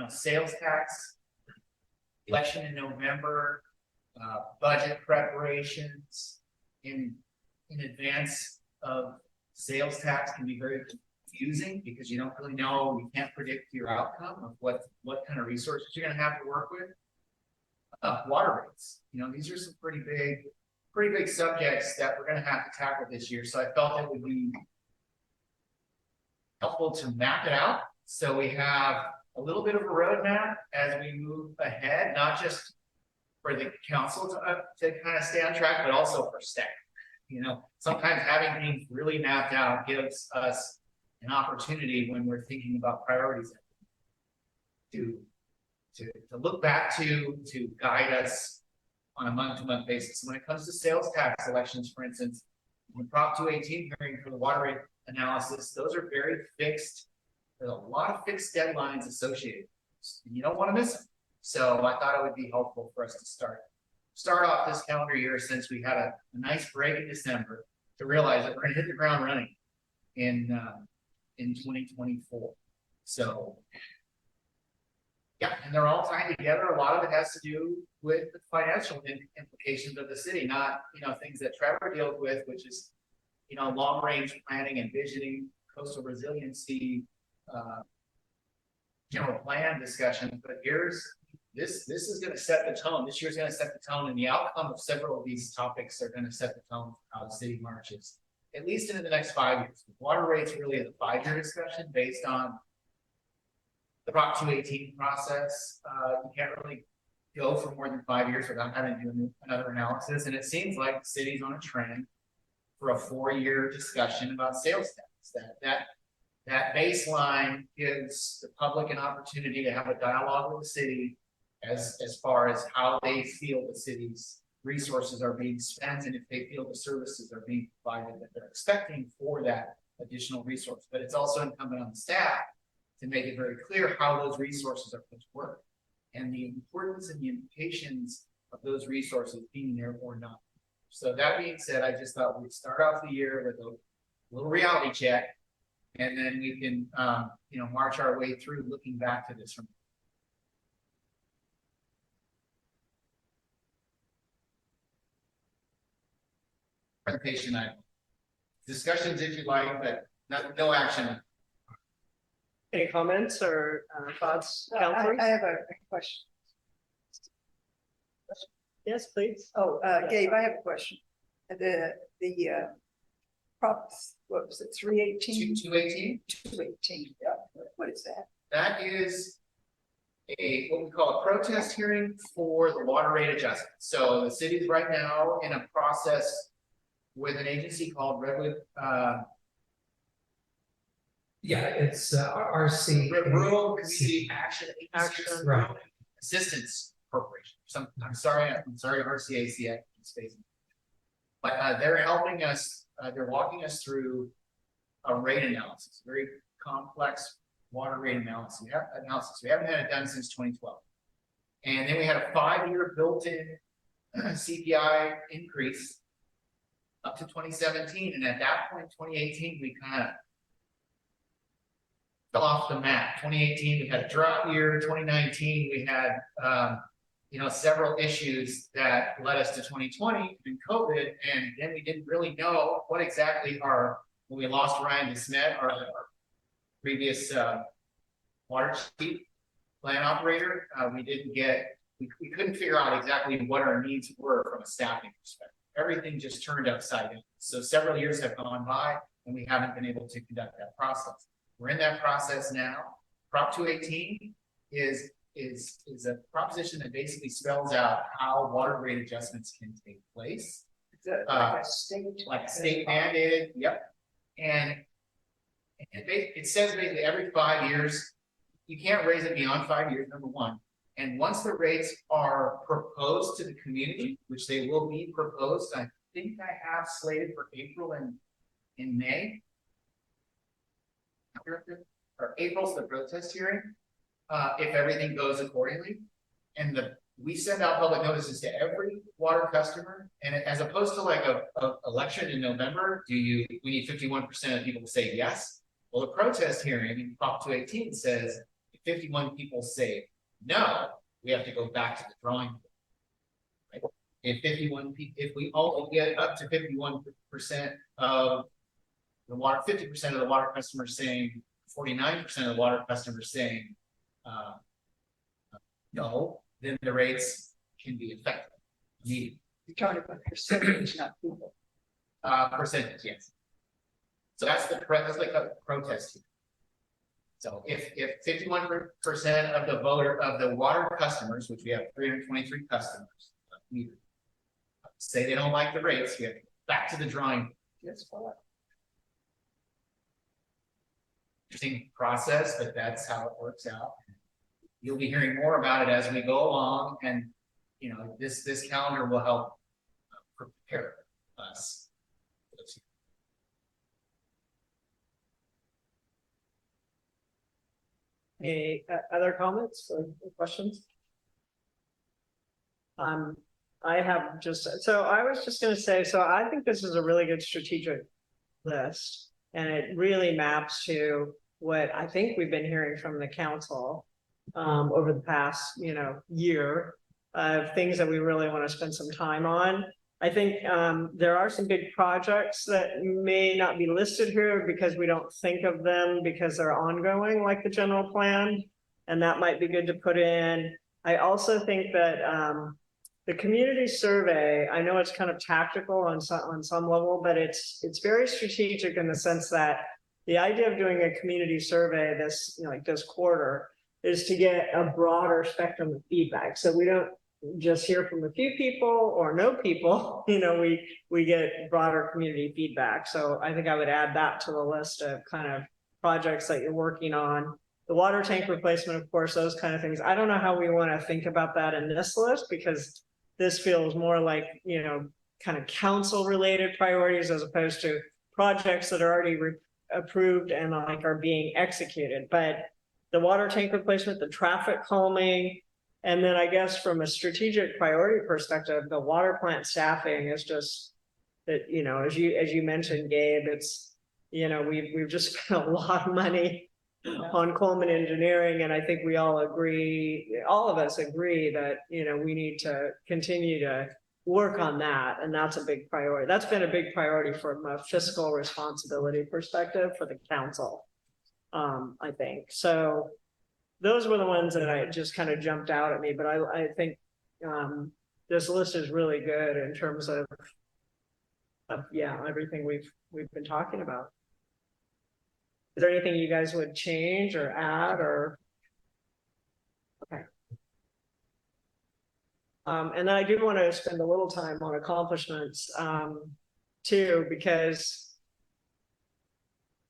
sales tax, election in November, budget preparations in advance of sales tax can be very confusing because you don't really know, you can't predict your outcome of what kind of resources you're going to have to work with. Water rates, these are some pretty big subjects that we're going to have to tackle this year. So I felt it would be helpful to map it out so we have a little bit of a roadmap as we move ahead, not just for the council to kind of stay on track, but also for staff. Sometimes having things really mapped out gives us an opportunity when we're thinking about priorities to look back to guide us on a month-to-month basis. When it comes to sales tax elections, for instance, when Prop 218 hearing for the water rate analysis, those are very fixed. There's a lot of fixed deadlines associated. You don't want to miss them. So I thought it would be helpful for us to start off this calendar year, since we had a nice break in December, to realize that we're going to hit the ground running in 2024. So yeah, and they're all tied together. A lot of it has to do with the financial implications of the city, not things that Trevor deals with, which is long range planning and visioning, coastal resiliency, general plan discussion. But this is going to set the tone. This year's going to set the tone, and the outcome of several of these topics are going to set the tone for how the city marches, at least into the next 5 years. Water rates really is a 5-year discussion based on the Prop 218 process. You can't really go for more than 5 years without having to do another analysis. And it seems like the city's on a trend for a 4-year discussion about sales tax. That baseline gives the public an opportunity to have a dialogue with the city as far as how they feel the city's resources are being spent, and if they feel the services are being provided that they're expecting for that additional resource. But it's also incumbent on the staff to make it very clear how those resources are put to work and the importance and the implications of those resources being there or not. So that being said, I just thought we'd start off the year with a little reality check, and then we can, march our way through looking back to this from. presentation item. Discussions if you like, but no action. Any comments or thoughts, I Counselor? have a question. Yes, please. Oh, Gabe, I have a question. The props, what was it, 318? 218, 218, yeah, what is that? that is what we call a protest hearing for the water rate adjustment. So the city's right now in a process with an agency called Redwood, Yeah, it's RC. Rural Community Action Agency. Right. Assistance Corporation. I'm sorry, RCAC. But they're helping us, they're walking us through a rate analysis, very complex water rate analysis. We haven't had it done since 2012. And then we had a 5-year built-in CPI increase up to 2017. And at that point, 2018, we kind of fell off the map. 2018, we had a drought year. 2019, we had several issues that led us to 2020 and COVID, and then we didn't really know what exactly when we lost Ryan DeSmet, our previous water chief plant operator, we couldn't figure out exactly what our needs were from a staffing perspective. Everything just turned upside down. So several years have gone by and we haven't been able to conduct that process. We're in that process now. Prop 218 is a proposition that basically spells out how water rate adjustments can take place. Like a state. Like state mandated, yep. And it says basically every 5 years, you can't raise it beyond 5 years, number one. And once the rates are proposed to the community, which they will be proposed, I think I have slated for April and in May. Or April's the protest hearing. If everything goes accordingly. And we send out public notices to every water customer, and as opposed to like a election in November, we need 51% of people to say yes. Well, the protest hearing in Prop 218 says if 51 people say no, we have to go back to the drawing board. Right? If we only get up to 51% of the water, 50% of the water customers saying, 49% of the water customers saying no, then the rates can be effective. You're talking about percentage, not people. Percentage, yes. So that's like a protest here. So if 51% of the water customers, which we have 323 customers, say they don't like the rates, we have to go back to the drawing board. That's fine. Interesting process, but that's how it works out. You'll be hearing more about it as we go along, and this calendar will help prepare us. Any other comments or questions? I have so I was just going to say, so I think this is a really good strategic list, and it really maps to what I think we've been hearing from the council over the past, year of things that we really want to spend some time on. I think there are some big projects that may not be listed here because we don't think of them because they're ongoing, like the general plan, and that might be good to put in. I also think that the community survey, I know it's kind of tactical on some level, but it's very strategic in the sense that the idea of doing a community survey this quarter is to get a broader spectrum of feedback. So we don't just hear from a few people or no people, we get broader community feedback. So I think I would add that to the list of kind of projects that you're working on. The water tank replacement, of course, those kind of things. I don't know how we want to think about that in this list, because this feels more like, kind of council related priorities as opposed to projects that are already approved and are being executed. But the water tank replacement, the traffic calming, and then I guess from a strategic priority perspective, the water plant staffing is just that, as you mentioned, Gabe, it's, we've just spent a lot of money on Coleman Engineering, and I think we all of us agree that, we need to continue to work on that, and that's a big priority. That's been a big priority from a fiscal responsibility perspective for the council. I think so. Those were the ones that I just kind of jumped out at me, but I think this list is really good in terms of yeah, everything we've been talking about. Is there anything you guys would change or add or? Okay. And then I do want to spend a little time on accomplishments too, because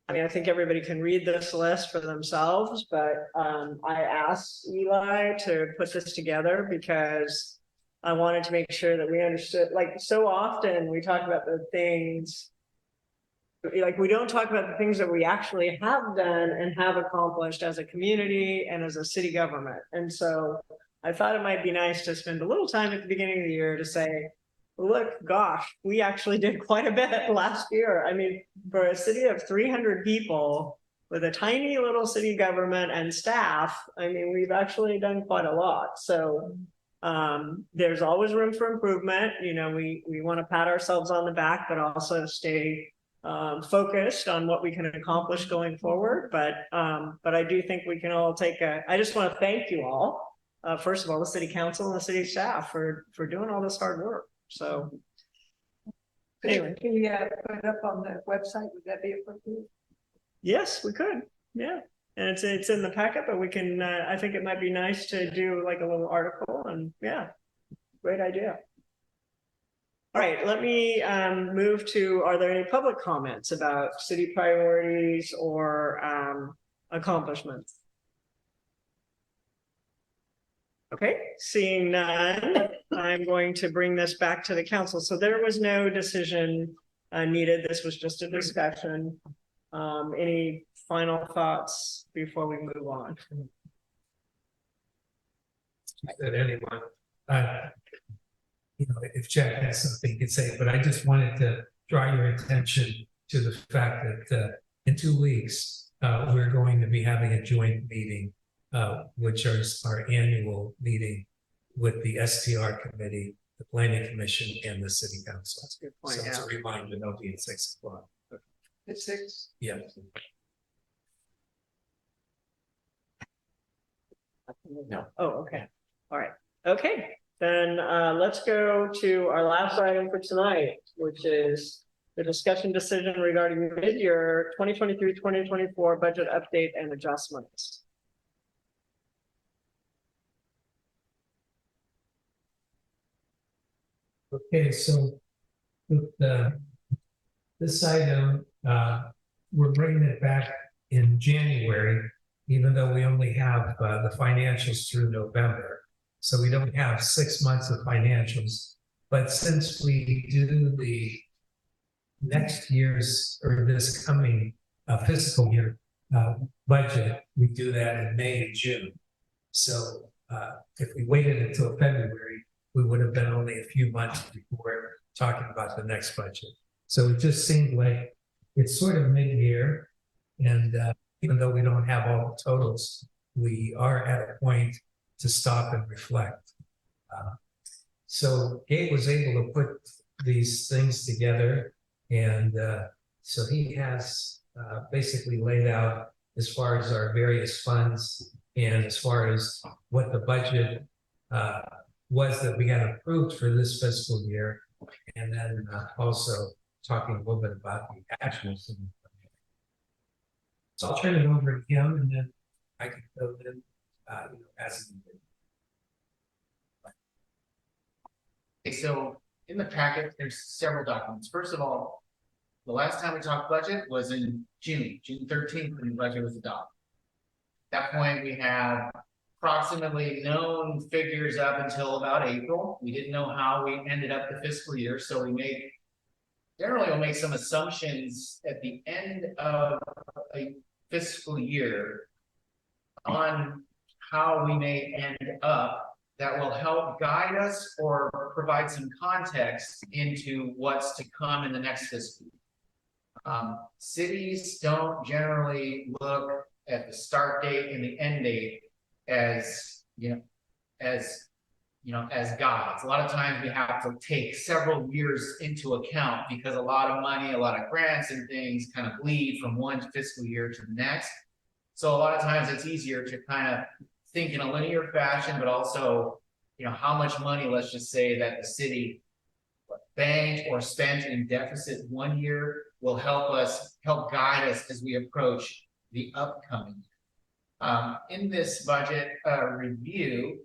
I mean, I think everybody can read this list for themselves, but I asked Eli to put this together because I wanted to make sure that we understood, like so often we talk about the things, like we don't talk about the things that we actually have done and have accomplished as a community and as a city government. And so I thought it might be nice to spend a little time at the beginning of the year to say, look, gosh, we actually did quite a bit last year. I mean, for a city of 300 people with a tiny little city government and staff, I mean, we've actually done quite a lot. So there's always room for improvement. You know, we want to pat ourselves on the back, but also stay focused on what we can accomplish going forward. But I do think we can all take I just want to thank you all. First of all, the city council and the city staff for doing all this hard work. So anyway, Can you put it up on the website? Would that be appropriate? yes, we could. Yeah. And it's in the packet, but we can, I think it might be nice to do like a little article and yeah, great idea. All right, let me move to, are there any public comments about city priorities or accomplishments? Okay, seeing none, I'm going to bring this back to the council. So there was no decision needed. This was just a discussion. Any final thoughts before we move on? That anyone, you know, if Jack has something he could say, but I just wanted to draw your attention to the fact that in 2 weeks, we're going to be having a joint meeting, which is our annual meeting with the STR committee, the planning commission, and the city council. That's a good point. So it's a reminder, it'll be at 6 o'clock. At 6? Yeah. No. Oh, okay. All right. Okay. Then let's go to our last item for tonight, which is the discussion decision regarding mid-year 2023-2024 budget update and adjustments. Okay, so with this item, we're bringing it back in January, even though we only have the financials through November. So we don't have 6 months of financials. But since we do the next year's or this coming fiscal year budget, we do that in May and June. So if we waited until February, we would have been only a few months before talking about the next budget. So it just seemed like it's sort of mid-year. And even though we don't have all the totals, we are at a point to stop and reflect. So Gabe was able to put these things together. And so he has basically laid out as far as our various funds and as far as what the budget was that we had approved for this fiscal year. And then also talking a little bit about the actuals. So I'll turn it over to him and then I can fill in, you know, as needed. Okay, so in the packet, there's several documents. First of all, the last time we talked budget was in June 13th, when the budget was adopted. At that point, we had approximately known figures up until about April. We didn't know how we ended up the fiscal year, so generally we'll make some assumptions at the end of a fiscal year on how we may end up that will help guide us or provide some context into what's to come in the next fiscal year. Cities don't generally look at the start date and the end date as, you know, as as guides. A lot of times we have to take several years into account because a lot of money, a lot of grants and things kind of bleed from one fiscal year to the next. So a lot of times it's easier to kind of think in a linear fashion, but also, how much money, let's just say that the city banked or spent in deficit one year will help guide us as we approach the upcoming. In this budget review,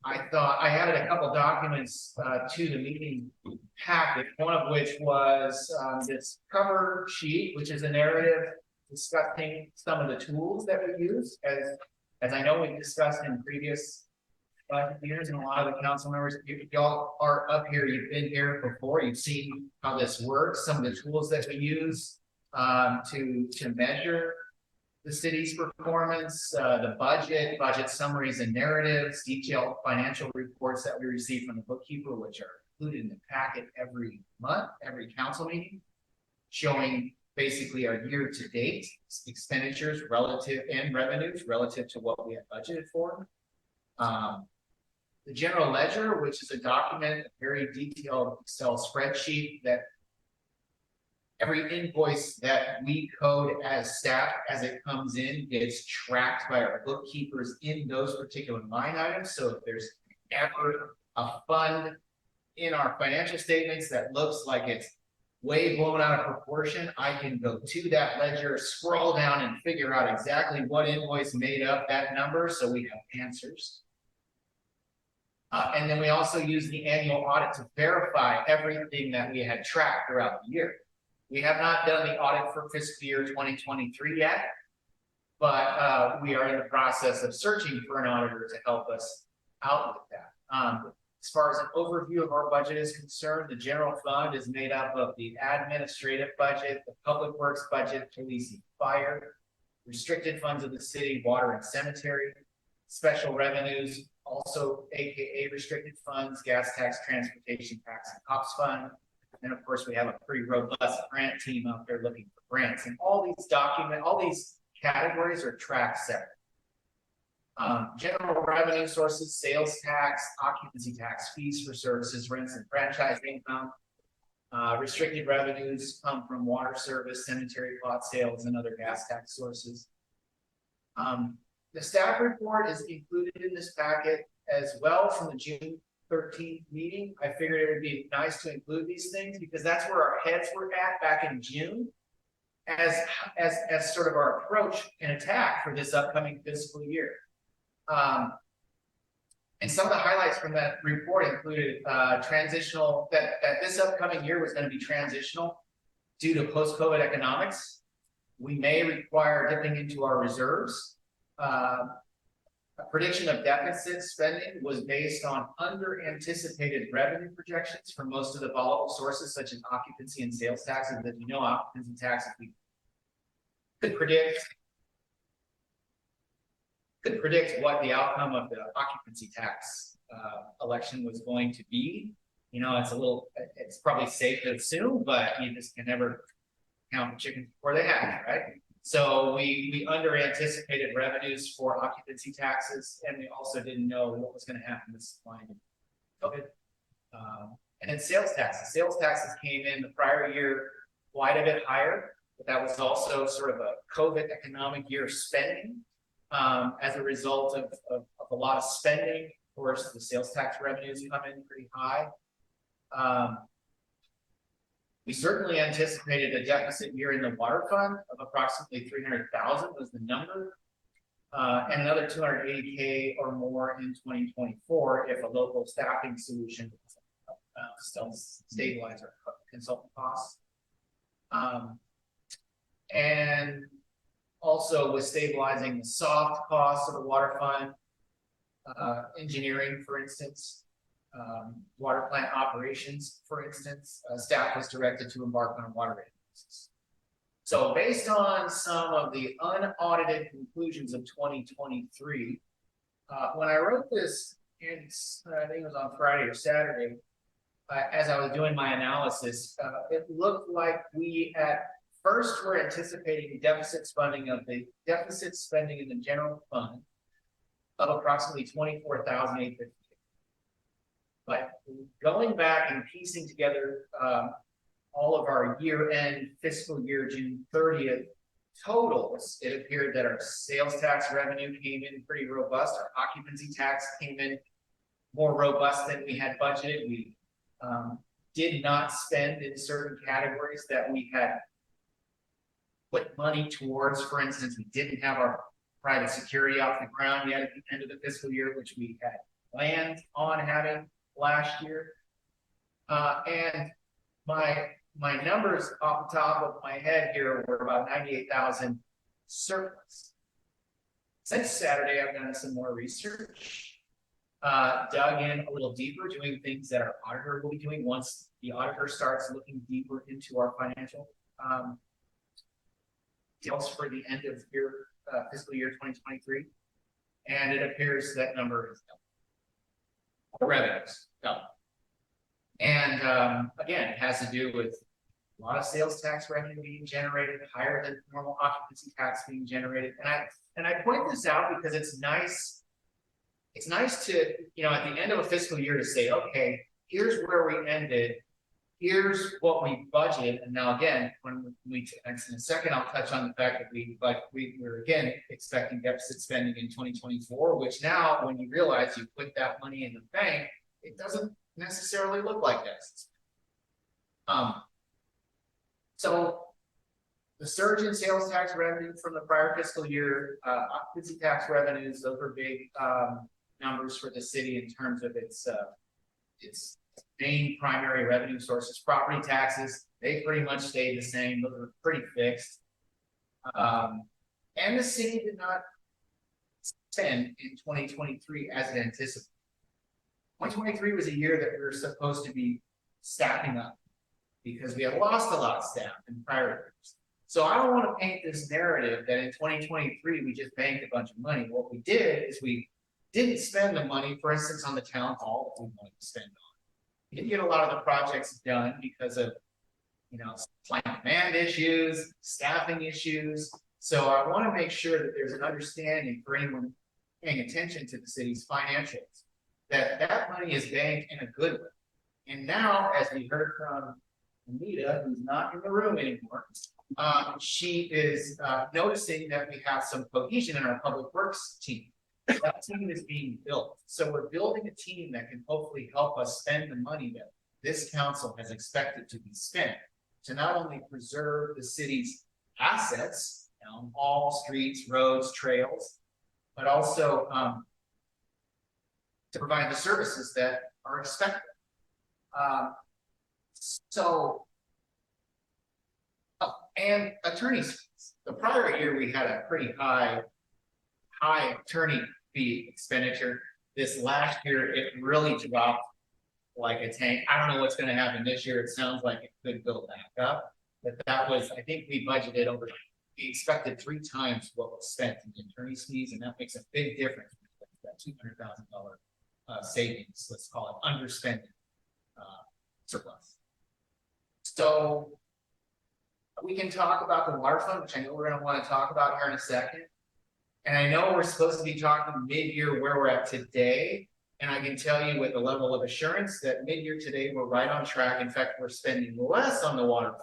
I thought I added a couple documents to the meeting packet, one of which was this cover sheet, which is a narrative discussing some of the tools that we use. As I know we've discussed in previous years, and a lot of the council members, if y'all are up here, you've been here before, you've seen how this works, some of the tools that we use to measure the city's performance, the budget summaries and narratives, detailed financial reports that we receive from the bookkeeper, which are included in the packet every month, every council meeting, showing basically our year-to-date expenditures relative and revenues relative to what we had budgeted for. The general ledger, which is a document, a very detailed Excel spreadsheet that every invoice that we code as staff as it comes in gets tracked by our bookkeepers in those particular line items. So if there's ever a fund in our financial statements that looks like it's way blown out of proportion, I can go to that ledger, scroll down and figure out exactly what invoice made up that number. So we have answers. And then we also use the annual audit to verify everything that we had tracked throughout the year. We have not done the audit for fiscal year 2023 yet, but we are in the process of searching for an auditor to help us out with that. As far as an overview of our budget is concerned, the general fund is made up of the administrative budget, the public works budget, police and fire, restricted funds of the city, water and cemetery, special revenues, also AKA restricted funds, gas tax, transportation tax, and cops fund. And of course, we have a pretty robust grant team out there looking for grants. And all these categories are tracked separate. General revenue sources, sales tax, occupancy tax, fees for services, rents, and franchise income. Restricted revenues come from water service, cemetery plot sales, and other gas tax sources. The staff report is included in this packet as well from the June 13th meeting. I figured it would be nice to include these things because that's where our heads were at back in June as sort of our approach and attack for this upcoming fiscal year. And some of the highlights from that report included transitional, that this upcoming year was going to be transitional due to post-COVID economics. We may require dipping into our reserves. A prediction of deficit spending was based on under-anticipated revenue projections from most of the volatile sources, such as occupancy and sales taxes. As you know, occupancy taxes we could predict what the outcome of the occupancy tax election was going to be. It's probably safe to assume, but you just can never count the chickens before they hatch, right? So we under anticipated revenues for occupancy taxes, and we also didn't know what was going to happen with supply and COVID. And then sales taxes. Sales taxes came in the prior year quite a bit higher, but that was also sort of a COVID economic year spending. As a result of a lot of spending, of course, the sales tax revenues come in pretty high. We certainly anticipated a deficit year in the water fund of approximately 300,000 was the number, and another 280K or more in 2024 if a local staffing solution still stabilize our consultant costs. And also with stabilizing the soft costs of the water fund, engineering, for instance, water plant operations, for instance, staff was directed to embark on a water rate analysis. So based on some of the unaudited conclusions of 2023, when I wrote this, I think it was on Friday or Saturday, as I was doing my analysis, it looked like we at first were anticipating deficit spending in the general fund of approximately $24,850. But going back and piecing together, all of our year-end fiscal year, June 30th totals, it appeared that our sales tax revenue came in pretty robust. Our occupancy tax came in more robust than we had budgeted. We did not spend in certain categories that we had put money towards. For instance, we didn't have our private security off the ground yet at the end of the fiscal year, which we had planned on having last year. And my numbers off the top of my head here were about 98,000 surplus. Since Saturday, I've done some more research, dug in a little deeper, doing things that our auditor will be doing once the auditor starts looking deeper into our financial details for the end of year fiscal year 2023. And it appears that number is double. The revenues double. And again, it has to do with a lot of sales tax revenue being generated, higher than normal occupancy tax being generated. And I point this out because it's nice. It's nice to, at the end of a fiscal year to say, okay, here's where we ended. Here's what we budgeted. And now again, when in a second, I'll touch on the fact that we were again expecting deficit spending in 2024, which now when you realize you put that money in the bank, it doesn't necessarily look like deficit. So the surge in sales tax revenue from the prior fiscal year, occupancy tax revenues, those were big numbers for the city in terms of its main primary revenue sources. Property taxes, they pretty much stayed the same. Those were pretty fixed. And the city did not spend in 2023 as it anticipated. 2023 was a year that we were supposed to be staffing up because we had lost a lot of staff in prior years. So I don't want to paint this narrative that in 2023 we just banked a bunch of money. What we did is we didn't spend the money, for instance, on the town hall that we wanted to spend on. We didn't get a lot of the projects done because of, supply and demand issues, staffing issues. So I want to make sure that there's an understanding for anyone paying attention to the city's financials, that money is banked in a good way. And now, as we heard from Anita, who's not in the room anymore, she is noticing that we have some cohesion in our public works team. That team is being built. So we're building a team that can hopefully help us spend the money that this council has expected to be spent to not only preserve the city's assets, all streets, roads, trails, but also to provide the services that are expected. And attorney's fees. The prior year we had a pretty high attorney fee expenditure. This last year it really dropped like a tank. I don't know what's going to happen this year. It sounds like it could go back up, but that was, I think we budgeted over. We expected 3 times what was spent in attorney's fees, and that makes a big difference. That $200,000 savings, let's call it underspending surplus. So we can talk about the water fund, which I know we're going to want to talk about here in a second. And I know we're supposed to be talking mid-year where we're at today. And I can tell you with a level of assurance that mid-year today, we're right on track. In fact, we're spending less on the water fund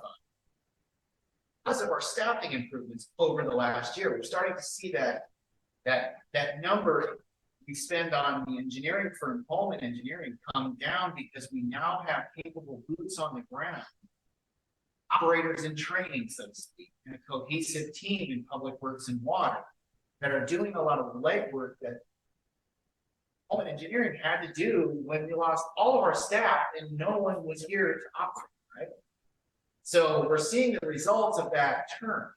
because of our staffing improvements over the last year. We're starting to see that number we spend on the engineering firm, Humboldt Engineering, come down because we now have capable boots on the ground, operators in training, so to speak, and a cohesive team in public works and water that are doing a lot of legwork that Humboldt Engineering had to do when we lost all of our staff and no one was here to operate, right? So we're seeing the results of that turn.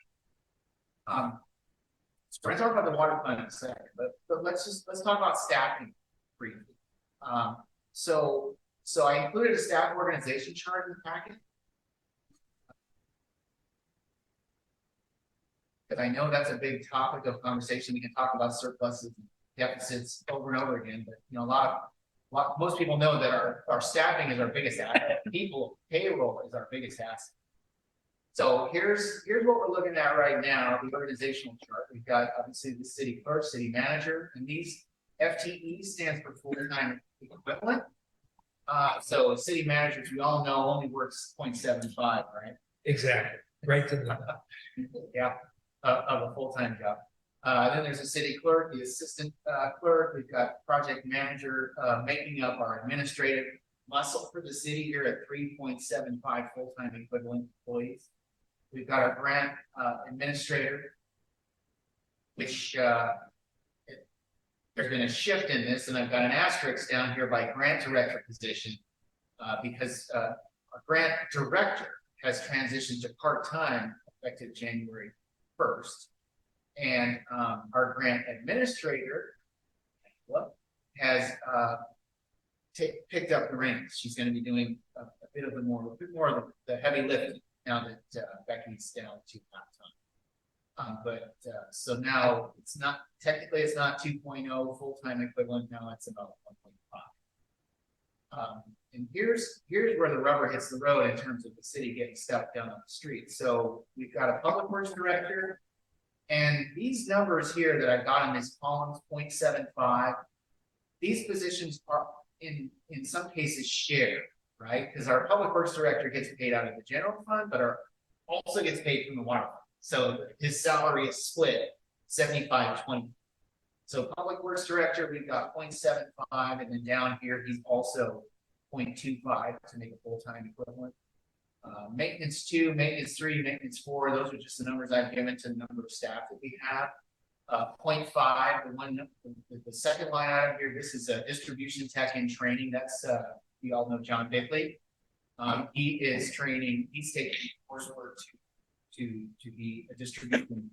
We're going to talk about the water fund in a second, but let's talk about staffing briefly. So I included a staff organization chart in the packet. Because I know that's a big topic of conversation. We can talk about surpluses and deficits over and over again, but most people know that our staffing is our biggest asset. Payroll is our biggest asset. So here's what we're looking at right now, the organizational chart. We've got obviously the city clerk, city manager, and these FTE stands for full-time equivalent. So city managers, we all know, only works 0.75, right? Exactly, right to the, Yeah, of a full-time job. Then there's a city clerk, the assistant clerk, we've got project manager, making up our administrative muscle for the city here at 3.75 full-time equivalent employees. We've got our grant administrator, which there's been a shift in this, and I've got an asterisk down here by grant director position, because our grant director has transitioned to part-time effective January 1st. And our grant administrator has picked up the reins. She's going to be doing a bit more of the heavy lifting now that Becky's down to part-time. So now it's not technically 2.0 full-time equivalent. Now it's about 1.5. And here's where the rubber hits the road in terms of the city getting stuff done on the street. So we've got a public works director, and these numbers here that I've got in these columns, 0.75, these positions are in some cases shared, right? Because our public works director gets paid out of the general fund, but also gets paid from the water fund. So his salary is split 75-20. So public works director, we've got 0.75, and then down here, he's also 0.25 to make a full-time equivalent. Maintenance 2, maintenance 3, maintenance 4, those are just the numbers I've given to the number of staff that we have. 0.5, the second line item here, this is a distribution tech in training. That's we all know John Bickley. He is training, he's taking coursework to be a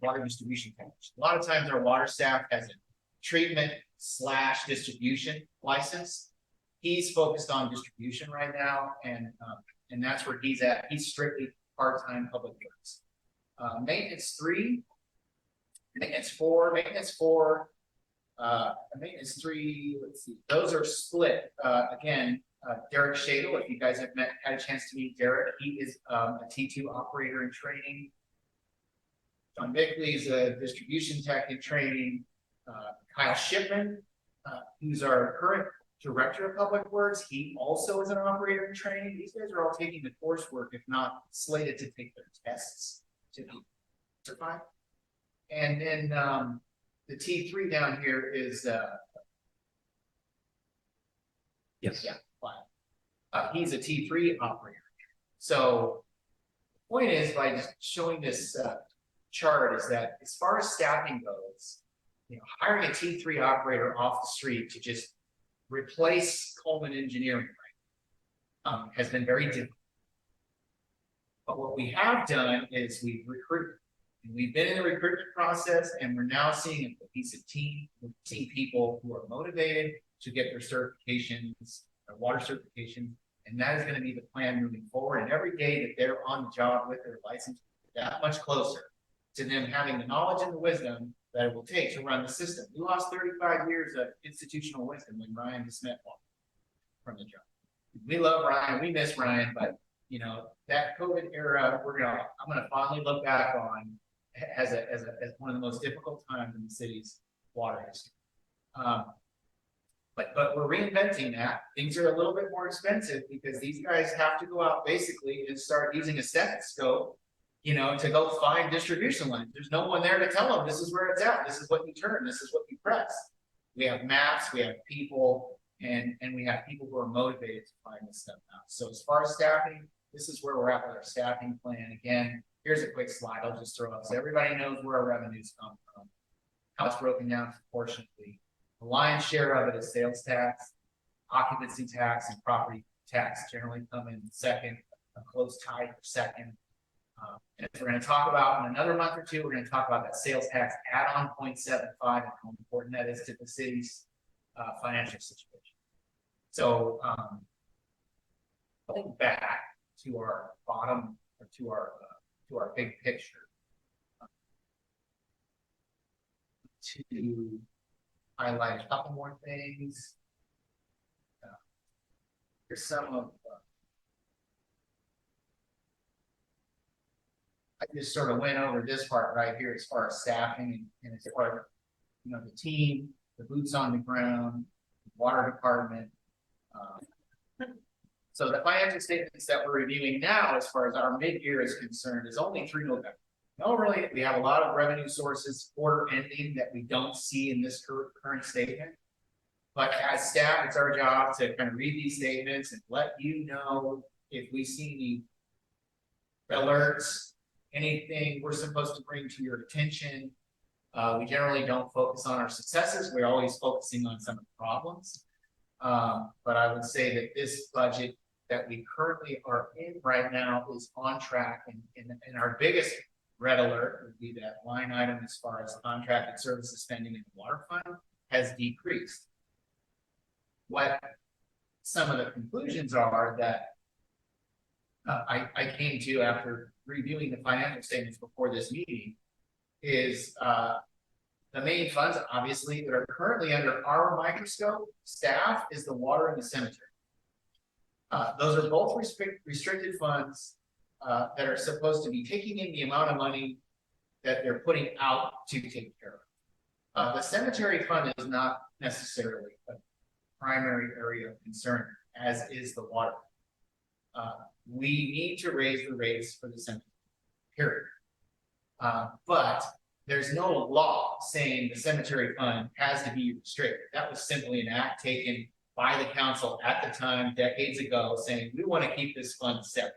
water distribution technician. A lot of times our water staff has a treatment / distribution license. He's focused on distribution right now, and that's where he's at. He's strictly part-time public works. Maintenance 3, maintenance 4, maintenance 3, let's see, those are split. Again, Derek Shadle, if you guys have had a chance to meet Derek, he is a T2 operator in training. John Bickley is a distribution tech in training. Kyle Shipman, who's our current director of public works, he also is an operator in training. These guys are all taking the coursework, if not slated to take their tests to be certified. And then the T3 down here is yes. Yeah, he's a T3 operator. So the point is, by just showing this chart, is that as far as staffing goes, hiring a T3 operator off the street to just replace Coleman Engineering has been very difficult. But what we have done is we've recruited. And we've been in the recruitment process, and we're now seeing a cohesive team. We're seeing people who are motivated to get their certifications, their water certifications, and that is going to be the plan moving forward. And every day that they're on the job with their license, that much closer to them having the knowledge and the wisdom that it will take to run the system. We lost 35 years of institutional wisdom when Ryan DeSmet walked from the job. We love Ryan, we miss Ryan, but that COVID era, I'm gonna finally look back on as one of the most difficult times in the city's water history. But we're reinventing that. Things are a little bit more expensive because these guys have to go out basically and start using a stethoscope, to go find distribution lines. There's no one there to tell them this is where it's at. This is what you turn. This is what you press. We have maps, we have people, and we have people who are motivated to find this stuff out. So as far as staffing, this is where we're at with our staffing plan. Again, here's a quick slide I'll just throw up so everybody knows where our revenues come from, how it's broken down proportionately. The lion's share of it is sales tax, occupancy tax, and property tax generally come in second, a close tie for second. And as we're going to talk about in another month or two, we're going to talk about that sales tax add-on 0.75 and how important that is to the city's financial situation. So going back to our bottom, or to our big picture, to highlight a couple more things. Here's some of I just sort of went over this part right here as far as staffing and as far as the team, the boots on the ground, the water department, So the financial statements that we're reviewing now, as far as our mid-year is concerned, is only through November. No, really, we have a lot of revenue sources quarter ending that we don't see in this current statement. But as staff, it's our job to kind of read these statements and let you know if we see any alerts, anything we're supposed to bring to your attention. We generally don't focus on our successes. We're always focusing on some of the problems. But I would say that this budget that we currently are in right now is on track, and our biggest red alert would be that line item as far as contracted services spending in the water fund has decreased. What some of the conclusions are that I came to after reviewing the financial statements before this meeting is the main funds, obviously, that are currently under our microscope, staff, is the water and the cemetery. Those are both restricted funds that are supposed to be taking in the amount of money that they're putting out to take care of. The cemetery fund is not necessarily a primary area of concern, as is the water. We need to raise the rates for the cemetery, period. But there's no law saying the cemetery fund has to be restricted. That was simply an act taken by the council at the time, decades ago, saying we want to keep this fund separate.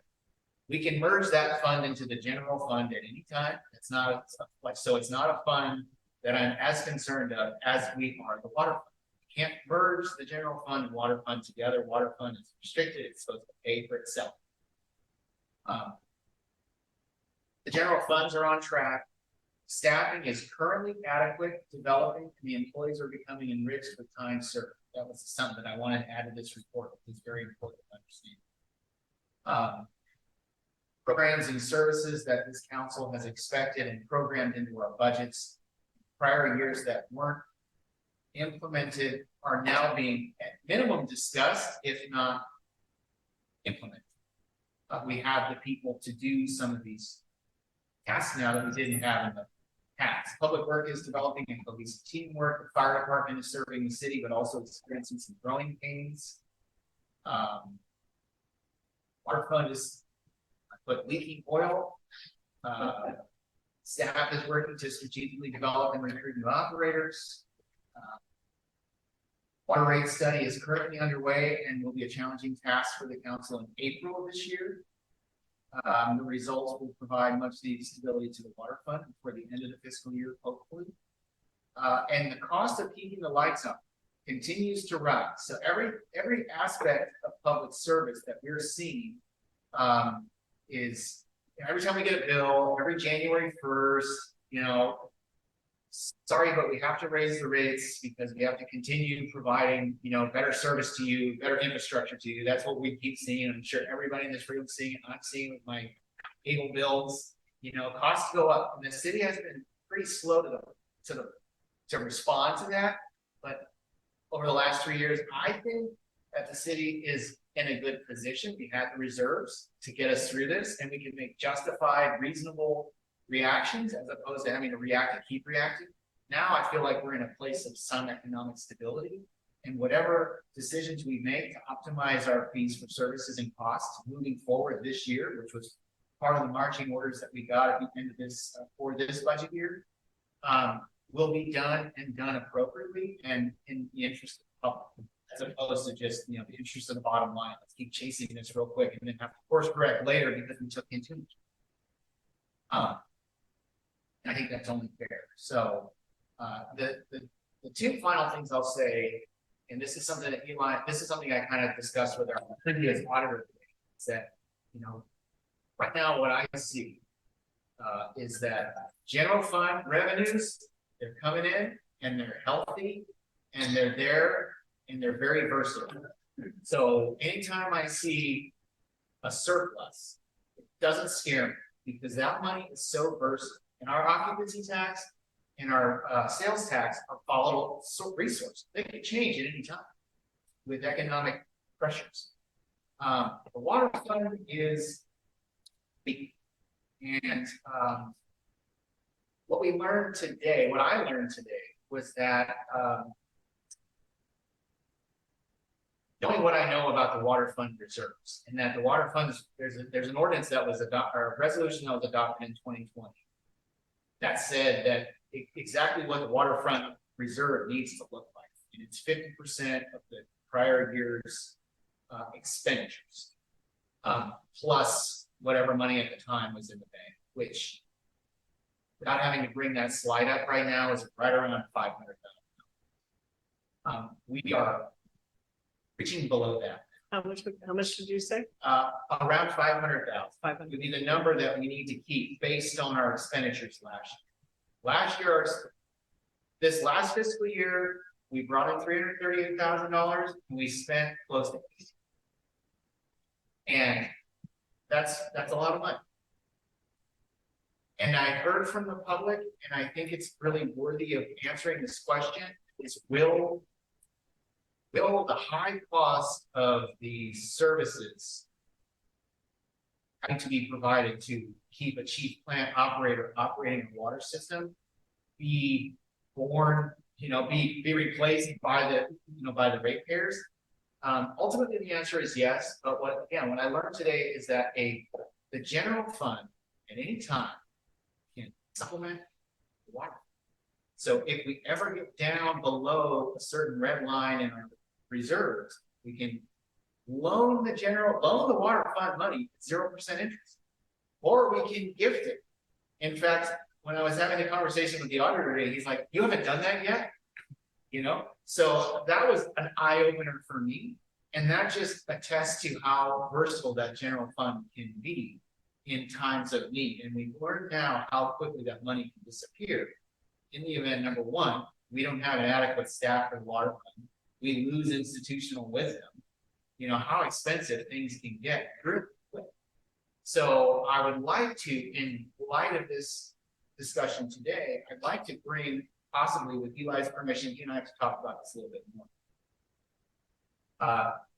We can merge that fund into the general fund at any time. It's not so it's not a fund that I'm as concerned of as we are the water fund. You can't merge the general fund and water fund together. Water fund is restricted. It's supposed to pay for itself. The general funds are on track. Staffing is currently adequate, developing, and the employees are becoming enriched with time served. That was something that I wanted to add to this report. It's very important to understand. Programs and services that this council has expected and programmed into our budgets prior years that weren't implemented are now being at minimum discussed, if not implemented. We have the people to do some of these tasks now that we didn't have in the past. Public work is developing a cohesive teamwork. The fire department is serving the city, but also experiencing some growing pains. Water fund is leaking oil. Staff is working to strategically develop and recruit new operators. Water rate study is currently underway and will be a challenging task for the council in April of this year. The results will provide much needed stability to the water fund before the end of the fiscal year, hopefully. And the cost of keeping the lights on continues to rise. So every aspect of public service that we're seeing is every time we get a bill, every January 1st, you know, sorry, but we have to raise the rates because we have to continue providing, you know, better service to you, better infrastructure to you. That's what we keep seeing. I'm sure everybody in this room is seeing it. I'm seeing with my cable bills, you know, costs go up, and the city has been pretty slow to respond to that. But over the last 3 years, I think that the city is in a good position. We have the reserves to get us through this, and we can make justified, reasonable reactions as opposed to having to react and keep reacting. Now I feel like we're in a place of some economic stability, and whatever decisions we make to optimize our fees for services and costs moving forward this year, which was part of the marching orders that we got at the end of this for this budget year, will be done and done appropriately and in the interest of the public, as opposed to just, you know, the interest of the bottom line. Let's keep chasing this real quick and then have to course correct later because we took in too much. I think that's only fair. So the two final things I'll say, and this is something that this is something I kind of discussed with our previous auditor today, is that, you know, right now what I see is that general fund revenues, they're coming in and they're healthy and they're there and they're very versatile. So anytime I see a surplus, it doesn't scare me because that money is so versatile. And our occupancy tax and our sales tax are volatile resources. They can change at any time with economic pressures. The water fund is big. And what I learned today was that Knowing what I know about the water fund reserves, and that the water funds, there's an ordinance that was adopted, or a resolution that was adopted in 2020. That said that exactly what the waterfront reserve needs to look like, and it's 50% of the prior year's expenditures. Plus whatever money at the time was in the bank, which, without having to bring that slide up right now, is right around 500,000. We are reaching below that. How much did you say? Around 500,000 500. would be the number that we need to keep based on our expenditures last year. Last year, this last fiscal year, we brought in $338,000 and we spent close to 80. And that's a lot of money. And I heard from the public, and I think it's really worthy of answering this question, is will the high cost of the services having to be provided to keep a chief plant operator operating a water system be borne, be replaced by the ratepayers? Ultimately, the answer is yes. But what I learned today is that the general fund at any time can supplement the water. So if we ever get down below a certain red line in our reserves, we can loan the water fund money at 0% interest, or we can gift it. In fact, when I was having a conversation with the auditor today, he's like, "You haven't done that yet?" So that was an eye opener for me, and that just attests to how versatile that general fund can be in times of need. And we've learned now how quickly that money can disappear in the event, number one, we don't have an adequate staff for the water fund. We lose institutional wisdom. How expensive things can get really quick. So I would like to, in light of this discussion today, I'd like to bring, possibly with Eli's permission, he and I have to talk about this a little bit more.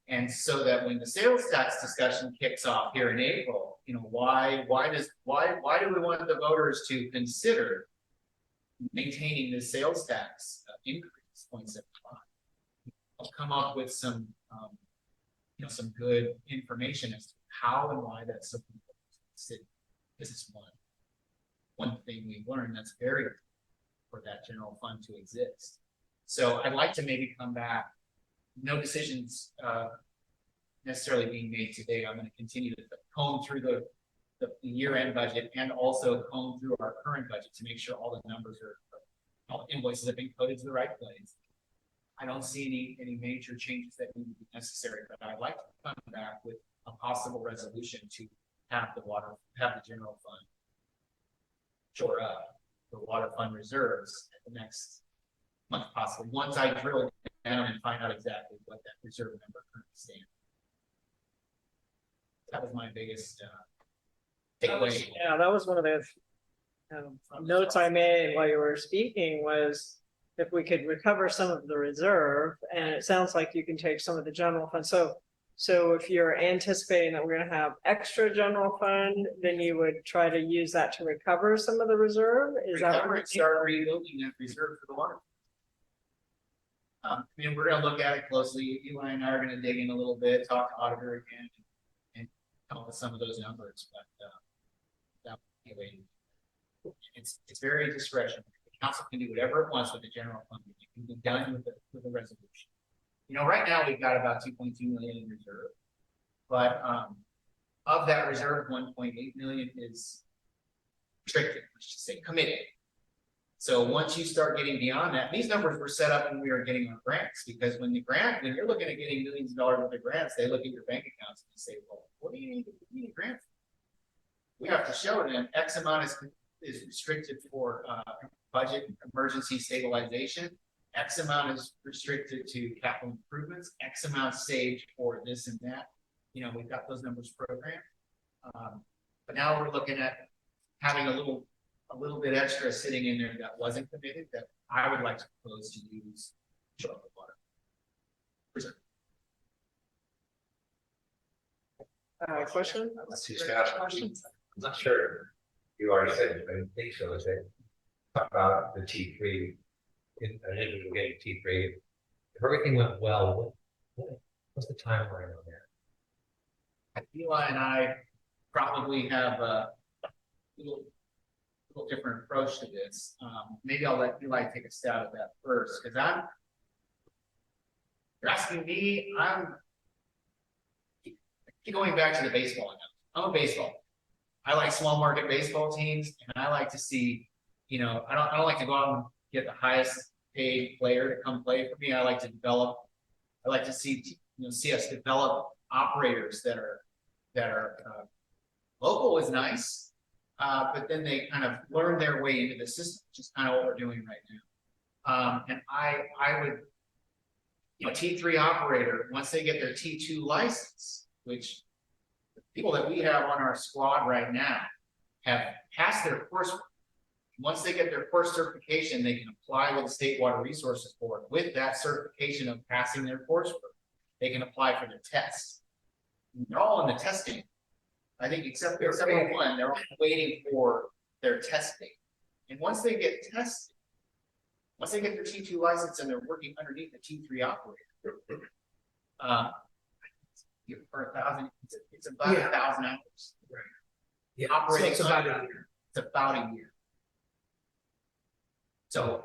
And so that when the sales tax discussion kicks off here in April, why do we want the voters to consider maintaining the sales tax increase 0.75? I'll come up with some good information as to how and why that's so important to the city. This is one thing we've learned that's very important for that general fund to exist. So I'd like to maybe come back. No decisions necessarily being made today. I'm going to continue to comb through the year-end budget and also comb through our current budget to make sure all the numbers all the invoices have been coded to the right place. I don't see any major changes that need to be necessary, but I'd like to come back with a possible resolution to have the general fund shore up the water fund reserves at the next month, possibly, once I drill down and find out exactly what that reserve number currently stands. That was my biggest takeaway. Yeah, that was one of the notes I made while you were speaking, was if we could recover some of the reserve, and it sounds like you can take some of the general fund. So if you're anticipating that we're going to have extra general fund, then you would try to use that to recover some of the reserve. Is that Recover and start rebuilding that reserve for the water? We're going to look at it closely. Eli and I are going to dig in a little bit, talk to auditor again, and come up with some of those numbers. But that would be a way. It's very discretionary. The council can do whatever it wants with the general fund. It can be done with the resolution. Right now we've got about 2.2 million in reserve, but of that reserve, 1.8 million is restricted, let's just say committed. So once you start getting beyond that, these numbers were set up when we were getting our grants, because when you're looking at getting millions of dollars worth of grants, they look at your bank accounts and say, well, what do you need grants for? We have to show them X amount is restricted for budget emergency stabilization. X amount is restricted to capital improvements. X amount saved for this and that. We've got those numbers programmed. But now we're looking at having a little bit extra sitting in there that wasn't committed, that I would like to propose to use to shore up the water reserve. question? Let's just ask. I'm not sure. You already said you didn't think so. Is it talk about the T3? Getting T3. If everything went well, What's the timeline on that? Eli and I probably have a little different approach to this. Maybe I'll let Eli take a stab at that first, because you're asking me, keep going back to the baseball. I'm a baseball. I like small market baseball teams, and I like to see, I don't like to go out and get the highest paid player to come play for me. I like to see us develop operators that are local is nice, but then they kind of learn their way into the system, which is kind of what we're doing right now. And I would, T3 operator, once they get their T2 license, which the people that we have on our squad right now have passed their coursework. Once they get their course certification, they can apply with the State Water Resources Board. With that certification of passing their coursework, they can apply for the test. They're all in the testing. I think except for one, they're all waiting for their test date. And once they get tested, once they get their T2 license and they're working underneath the T3 operator, for 1,000, it's about 1,000 hours. Right. Yeah. Operating So it's about a year. It's about a year. So,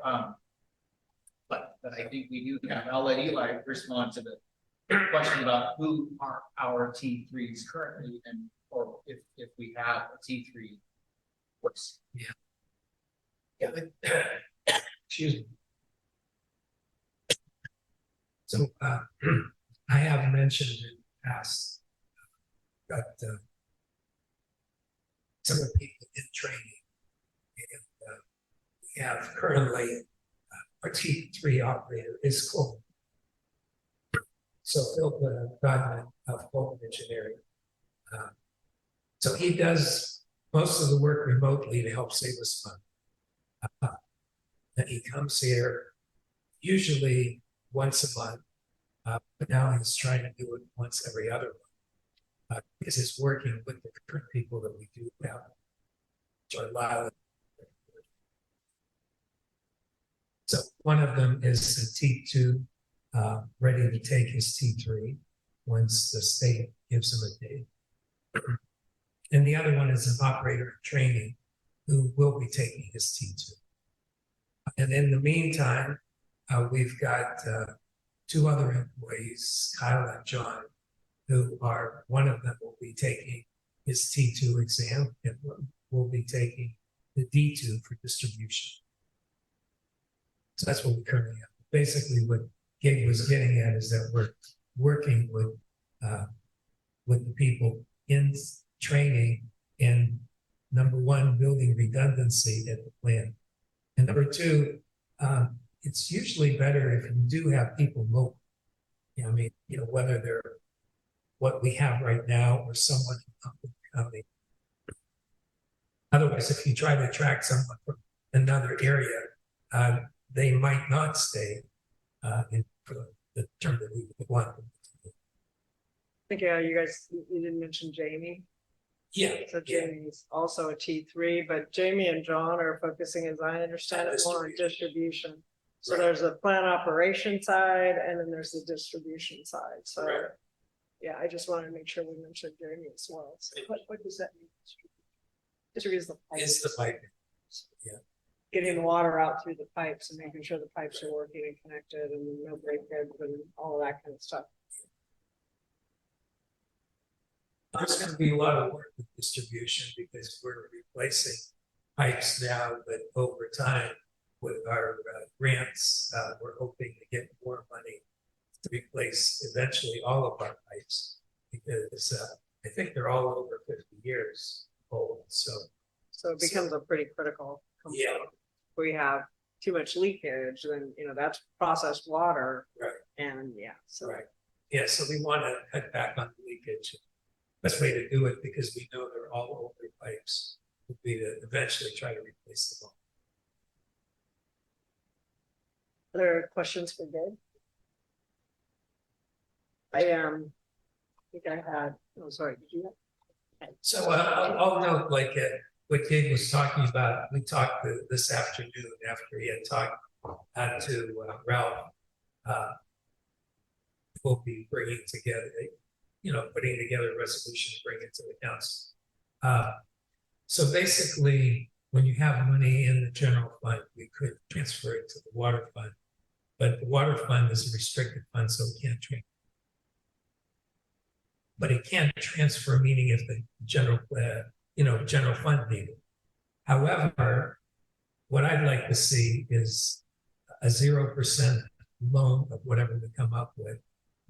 but I think we do have, I'll let Eli respond to the question about who are our T3s currently, and or if we have a T3 course. Yeah, but, excuse me. So, I have mentioned in the past, got some of the people in training. And we have currently our T3 operator is Coleman. So Phil Godman of Humboldt Engineering. So he does most of the work remotely to help save us money. And he comes here usually once a month, but now he's trying to do it once every other month, because he's working with the current people that we do have, which are loud. So one of them is the T2, ready to take his T3 once the state gives him a date. And the other one is an operator in training who will be taking his T2. And in the meantime, we've got two other employees, Kyle and John, who are, one of them will be taking his T2 exam and will be taking the D2 for distribution. So that's what we currently have. Basically, what Gabe was getting at is that we're working with the people in training and, number one, building redundancy at the plant. And number two, it's usually better if you do have people local. I mean, whether they're what we have right now or someone in the county. Otherwise, if you try to attract someone from another area, they might not stay for the term that we would want them to do. I think you didn't mention Jamie. Yeah. So Jamie's also a T3, but Jamie and John are focusing, as I understand it, more on distribution. So there's a plant operation side and then there's the distribution side. So yeah, I just wanted to make sure we mentioned Jamie as well. So what does that mean? Distribute is the pipe. It's the pipe. Yeah. Getting the water out through the pipes and making sure the pipes are working and connected and no breakage and all of that kind of stuff. There's going to be a lot of work with distribution because we're replacing pipes now, but over time with our grants, we're hoping to get more money to replace eventually all of our pipes because I think they're all over 50 years old. So it becomes a pretty critical component. Yeah. If we have too much leakage, then that's processed water. Right. And yeah. So yeah, so we want to cut back on the leakage. Best way to do it, because we know they're all older pipes, would be to eventually try to replace them all. Other questions for Gabe? I think I had. Oh, sorry. Did you? So I'll note, like what Gabe was talking about. We talked this afternoon after he had talked to Ralph. we'll be bringing together, putting together a resolution, to bring it to the council. So basically, when you have money in the general fund, we could transfer it to the water fund. But the water fund is a restricted fund, so it can't transfer. But it can transfer, meaning if the general fund needed. However, what I'd like to see is a 0% loan of whatever we come up with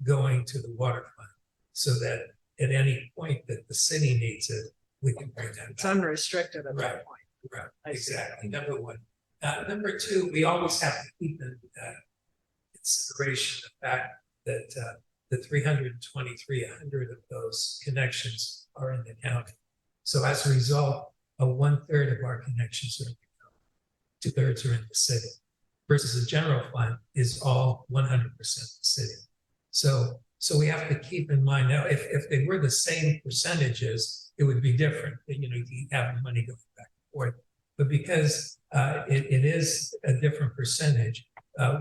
going to the water fund, so that at any point that the city needs it, we can bring that. It's unrestricted at Right. that point. Right, I see. exactly. Number one. Number two, we always have to keep in consideration the fact that the 323 of those connections are in the county. So as a result, 1/3 of our connections are in the county, 2/3 are in the city, versus the general fund is all 100% the city. So we have to keep in mind now, if they were the same percentages, it would be different. You have the money going back and forth. But because it is a different percentage,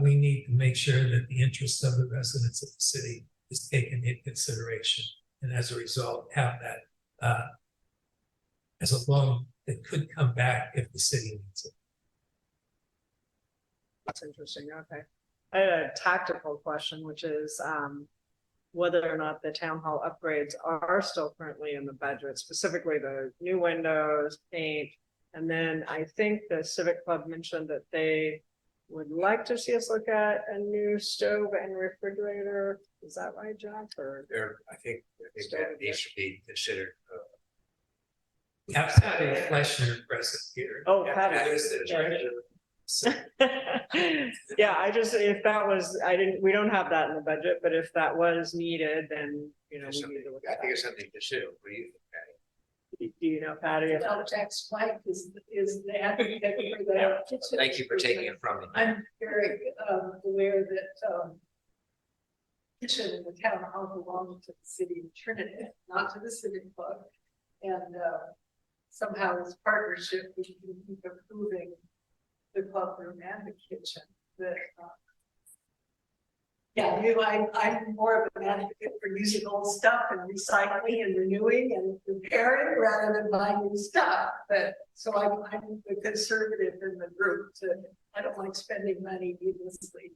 we need to make sure that the interests of the residents of the city is taken into consideration. And as a result, have that as a loan that could come back if the city needs it. That's interesting. Okay. I had a tactical question, which is whether or not the town hall upgrades are still currently in the budget, specifically the new windows, paint. And then I think the Civic Club mentioned that they would like to see us look at a new stove and refrigerator. Is that right, John? Or I think that needs to be considered. We have Patty Fleischer present here. Oh, Yeah, Patty. that is the treasurer. So, yeah, if that was, we don't have that in the budget, but if that was needed, then, we need to look I at think that. it's something to consider. What do you think, Patty? Do you know, Patty? Well, Jack's wife is the advocate for that. Thank you for taking it from me. I'm very aware that kitchen in the town hall belongs to the city of Trinidad, not to the Civic Club. And somehow this partnership, we can keep improving the club room and the kitchen. But I'm more of an advocate for using old stuff and recycling and renewing and repairing rather than buying new stuff. But so I'm the conservative in the group. I don't like spending money needlessly.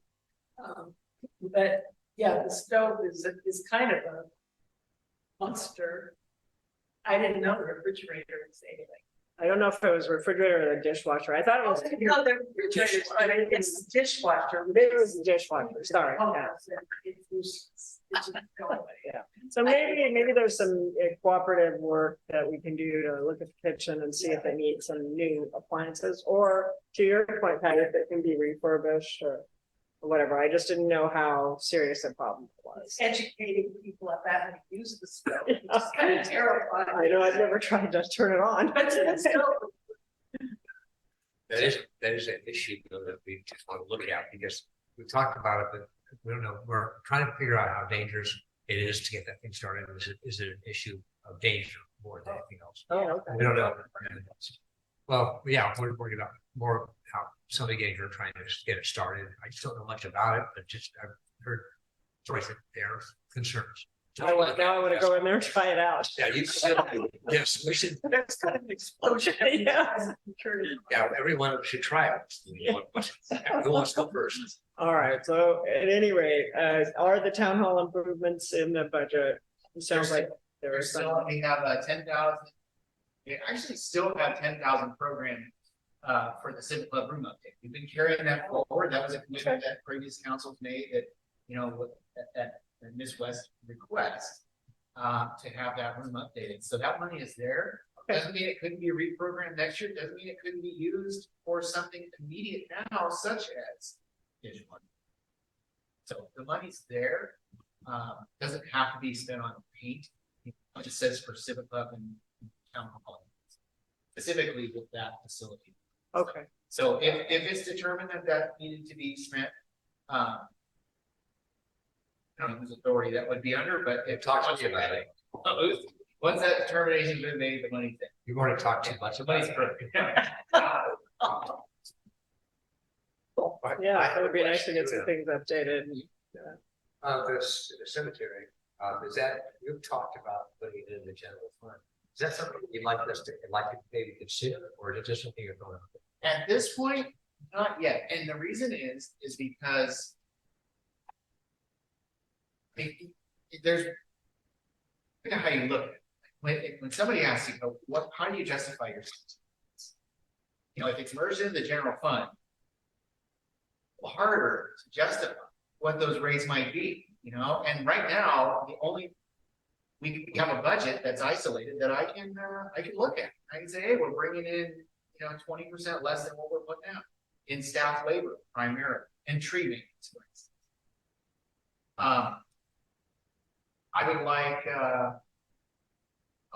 But yeah, the stove is kind of a monster. I didn't know the refrigerator was anything. I don't know if it was refrigerator or the dishwasher. I thought it was. No, the refrigerator, I mean, it's the dishwasher. Maybe it was the dishwasher, sorry. Oh, Yeah. it's just going away. Yeah. So maybe there's some cooperative work that we can do to look at the kitchen and see if it needs some new appliances, or to your point, Patty, if it can be refurbished or whatever. I just didn't know how serious a problem it was. Educating people about how to use the stove, which is kind of terrifying. I know, I've never tried to turn it on, but But still, That is an issue though, that we just want to look at, because we talked about it, but we don't know. We're trying to figure out how dangerous it is to get that thing started. Is it an issue of danger more than anything else? Oh, okay. We don't know. Well, yeah, we're working on more how somebody getting here trying to get it started. I just don't know much about it, but just I've heard stories that there are concerns. Now I want to go in there and try it out. Yeah, you yes, we should. there's kind of an explosion. Yeah. Yeah, everyone should try it. Who wants to go first? All right, so at any rate, are the town hall improvements in the budget? It sounds like there are There's some. still, we have 10,000. We actually still have 10,000 programmed for the Civic Club room update. We've been carrying that forward. That was a commitment that previous councils made that, that Ms. West request to have that room updated. So that money is there. Doesn't mean it couldn't be reprogrammed next year. Doesn't mean it couldn't be used for something immediate now, such as dishwasher. So the money's there. Doesn't have to be spent on paint. It just says for Civic Club and town hall, specifically with that facility. Okay, So if it's determined that needed to be spent, I don't know whose authority that would be under, but They've talked to you about it. Once that determination been made, the money's there. You've already talked too much The about money's it. perfect. yeah, it would be nice to get some things updated. The cemetery, is that, you've talked about putting it in the general fund. Is that something you'd like us to, maybe consider, or is it just something you're going to? At this point, not yet, and the reason is because. I mean, there's. Look at how you look at it. When somebody asks you, how do you justify your? You know, if it's merged into the general fund. Harder to justify what those rates might be, you know, and right now, we have a budget that's isolated that I can look at. I can say, hey, we're bringing in, 20% less than what we're putting out in staff labor primarily and tree maintenance, for instance. I would like,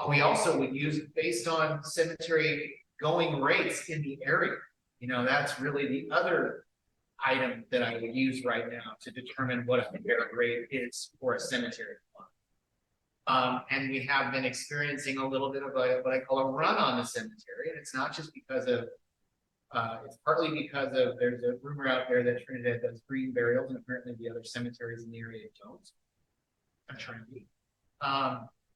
we also would use based on cemetery going rates in the area. You know, that's really the other item that I would use right now to determine what a fair rate is for a cemetery fund. And we have been experiencing a little bit of what I call a run on the cemetery, and it's not just because of, it's partly because of, there's a rumor out there that Trinidad does green burials, and apparently the other cemeteries in the area don't. I'm trying to be.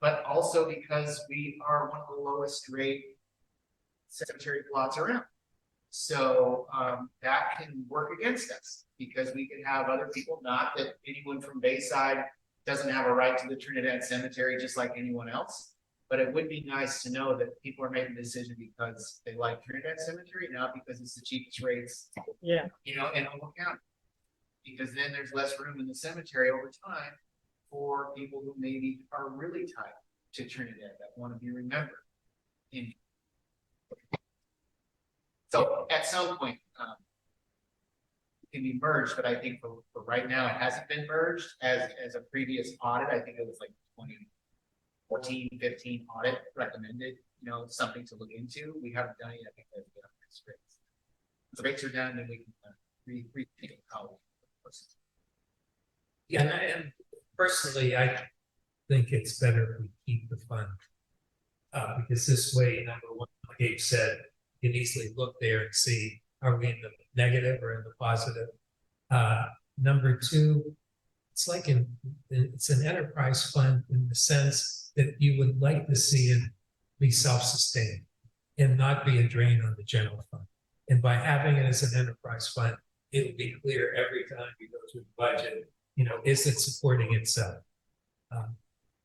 But also because we are one of the lowest rate cemetery plots around. So that can work against us because we can have other people, not that anyone from Bayside doesn't have a right to the Trinidad Cemetery just like anyone else. But it would be nice to know that people are making the decision because they like Trinidad Cemetery, not because it's the cheapest rates, in Humboldt County. Because then there's less room in the cemetery over time for people who maybe are really tied to Trinidad that want to be remembered. So at some point, it can be merged, but I think for right now, it hasn't been merged as a previous audit. I think it was like 2014, 15 audit recommended, something to look into. We haven't done it yet because we haven't had rates. The rates are done, then we can rethink how. Yeah, and personally, I think it's better if we keep the fund. Because this way, number one, like Gabe said, you can easily look there and see, are we in the negative or in the positive? Number two, it's like it's an enterprise fund in the sense that you would like to see it be self-sustained and not be a drain on the general fund. And by having it as an enterprise fund, it'll be clear every time you go through the budget, is it supporting itself?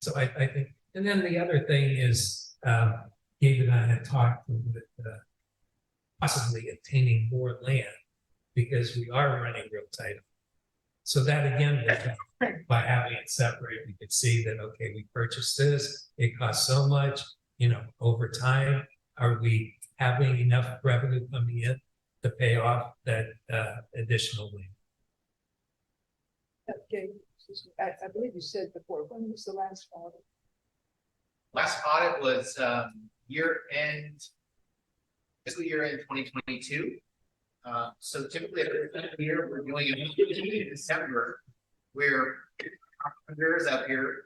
So I think, and then the other thing is, Gabe and I had talked with possibly obtaining more land because we are running real tight. So that again, by having it separate, we could see that, okay, we purchased this, it costs so much, over time, are we having enough revenue coming in to pay off that additional land? Okay, I believe you said before, when was the last audit? Last audit was fiscal year end 2022. So typically at the end of the year, we're doing it in December, where entrepreneurs up here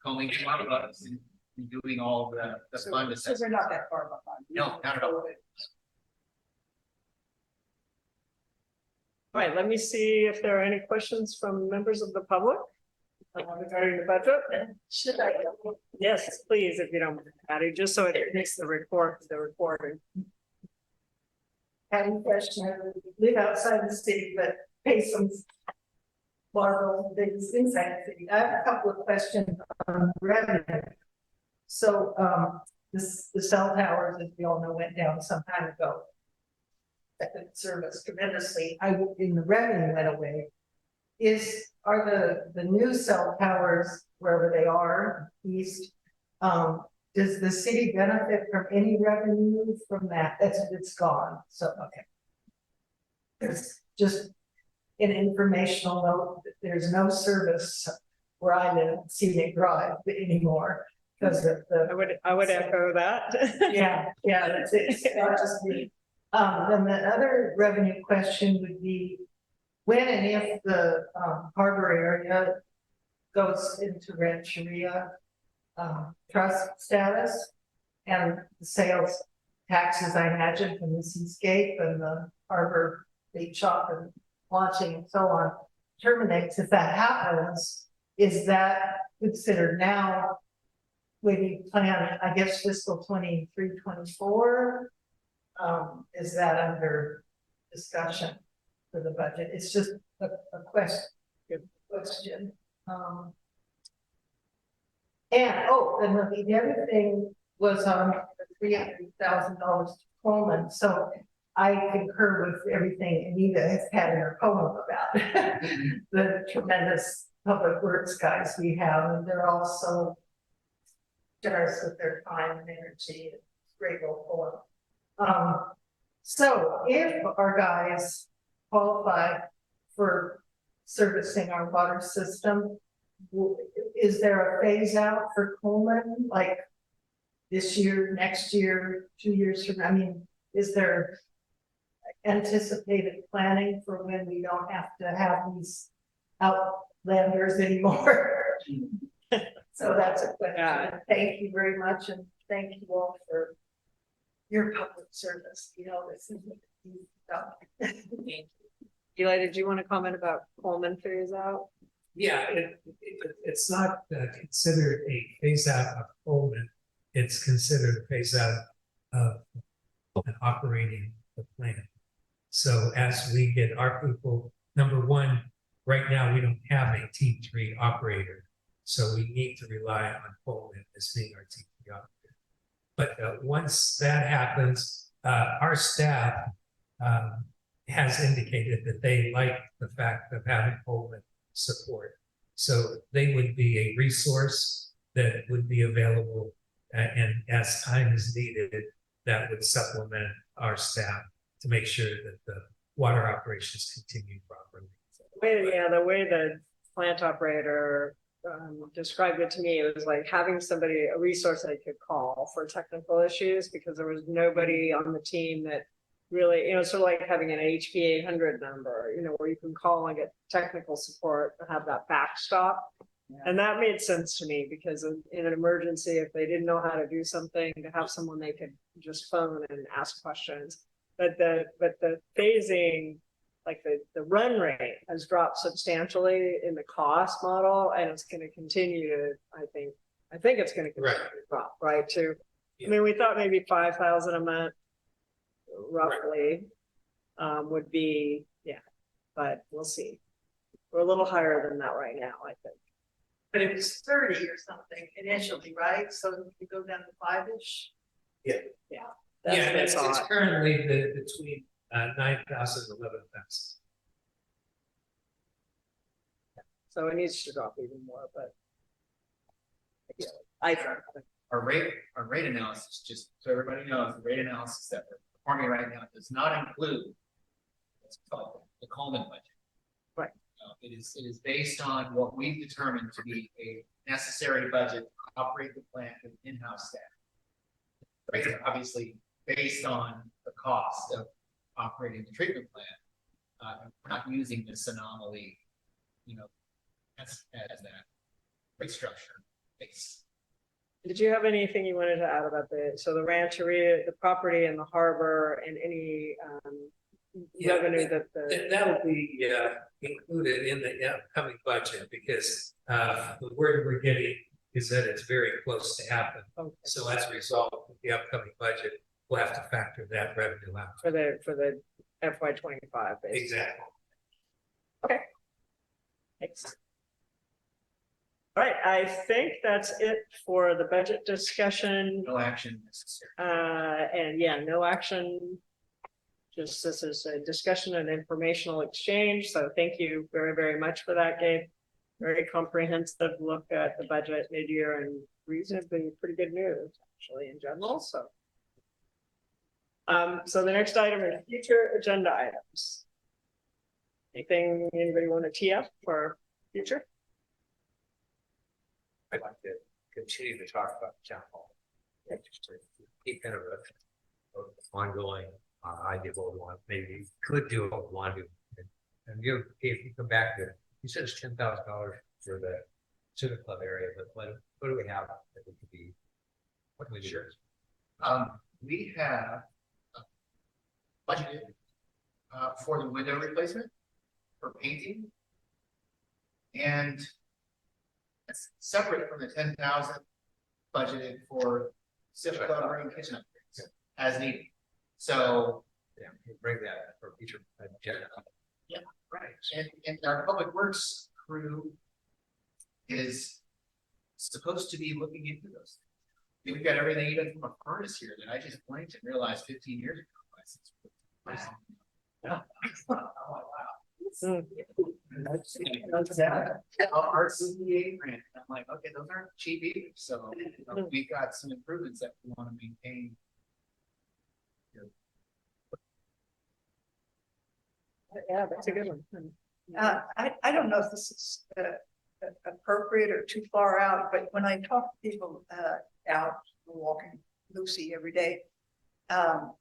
going to our books and doing all the fund assessments. So we're not that far behind. No, not at all. All right, let me see if there are any questions from members of the public regarding the budget. Should I? Yes, please, if you don't mind, Patty, just so it makes the recording. Having question, I live outside the city, but pay some marble things inside the city. I have a couple of questions on revenue. So the cell towers, as we all know, went down some time ago. That could serve us tremendously. In the revenue went away. Are the new cell towers, wherever they are, east, does the city benefit from any revenue from that? It's gone. So, okay. There's just an informational note that there's no service where I live, Scenic Drive anymore because of the. I would echo that. Yeah, it's not just me. Then the other revenue question would be when and if the harbor area goes into Rancheria trust status and the sales taxes, I imagine, from the seascape and the harbor bait shop and launching and so on, terminates, if that happens, is that considered now? When you plan, I guess fiscal 23, 24, is that under discussion for the budget? It's just a question. Good question. And the other thing was the $300,000 to Coleman. So I concur with everything Anita has had in her poem about the tremendous public works guys we have, and they're all so generous with their time and energy. It's a great little poem. So if our guys qualify for servicing our water system, is there a phase out for Coleman, like this year, next year, 2 years from now? I mean, is there anticipated planning for when we don't have to have these outlanders anymore? So that's a question. Yeah. Thank you very much, and thank you all for your public service. You know, this is Eli, did you want to comment about Coleman phase out? Yeah, it's not considered a phase out of Coleman. It's considered a phase out of an operating the plant. So as we get our people, number one, right now we don't have a T3 operator. So we need to rely on Coleman as being our T3 operator. But once that happens, our staff has indicated that they like the fact of having Coleman support. So they would be a resource that would be available, and as time is needed, that would supplement our staff to make sure that the water operations continue properly. The way the plant operator described it to me, it was like having somebody, a resource I could call for technical issues, because there was nobody on the team that really, sort of like having an HP 800 number, where you can call and get technical support to have that backstop. Yeah. And that made sense to me, because in an emergency, if they didn't know how to do something, to have someone they could just phone and ask questions. But the phasing, like the run rate has dropped substantially in the cost model, and it's going to continue to, I think it's going to continue to drop, right? I mean, we thought maybe 5,000 a month, roughly, would be, but we'll see. We're a little higher than that right now, I think. But it was 30 or something initially, right? So we go down to 5-ish. Yeah. It's currently between 9,000 and 11,000. So it needs to drop even more, but I think our rate analysis, just so everybody knows, the rate analysis that we're performing right now does not include what's called the Coleman budget. Right. It is based on what we've determined to be a necessary budget to operate the plant with in-house staff. Rates are obviously based on the cost of operating the treatment plant. We're not using this anomaly, as that rate structure base. Did you have anything you wanted to add about the rancheria, the property in the harbor, and any revenue that will be included in the upcoming budget, because the word we're getting is that it's very close to happen. Okay. So as a result of the upcoming budget, we'll have to factor that revenue out for the FY25. Exactly. Okay. Thanks. All right, I think that's it for the budget discussion. No action necessary. And no action. Just this is a discussion and informational exchange. So thank you very, very much for that, Gabe. Very comprehensive look at the budget mid-year, and reasonably pretty good news actually in general. So the next item is future agenda items. Anything anybody want to tee up for future? I'd like to continue to talk about the town hall. Just to keep kind of an ongoing idea of what we want. Maybe you could do what we want to do. And if you come back to, you said it's $10,000 for the civic club area, but what do we have that we could be? What can we do? Sure. We have budgeted for the window replacement, for painting, And it's separate from the 10,000 budgeted for SIP covering kitchen upgrades as needed. So, Yeah, you bring that for future agenda. right, and our public works crew is supposed to be looking into those. We've got everything even from a furnace here that I just blinked and realized 15 years ago. Yeah. Our CPA grant, I'm like, okay, those aren't cheap either, so you know, we've got some improvements that we want to maintain. Yeah, that's a good one. I don't know if this is appropriate or too far out, but when I talk to people out walking Lucy every day, I'll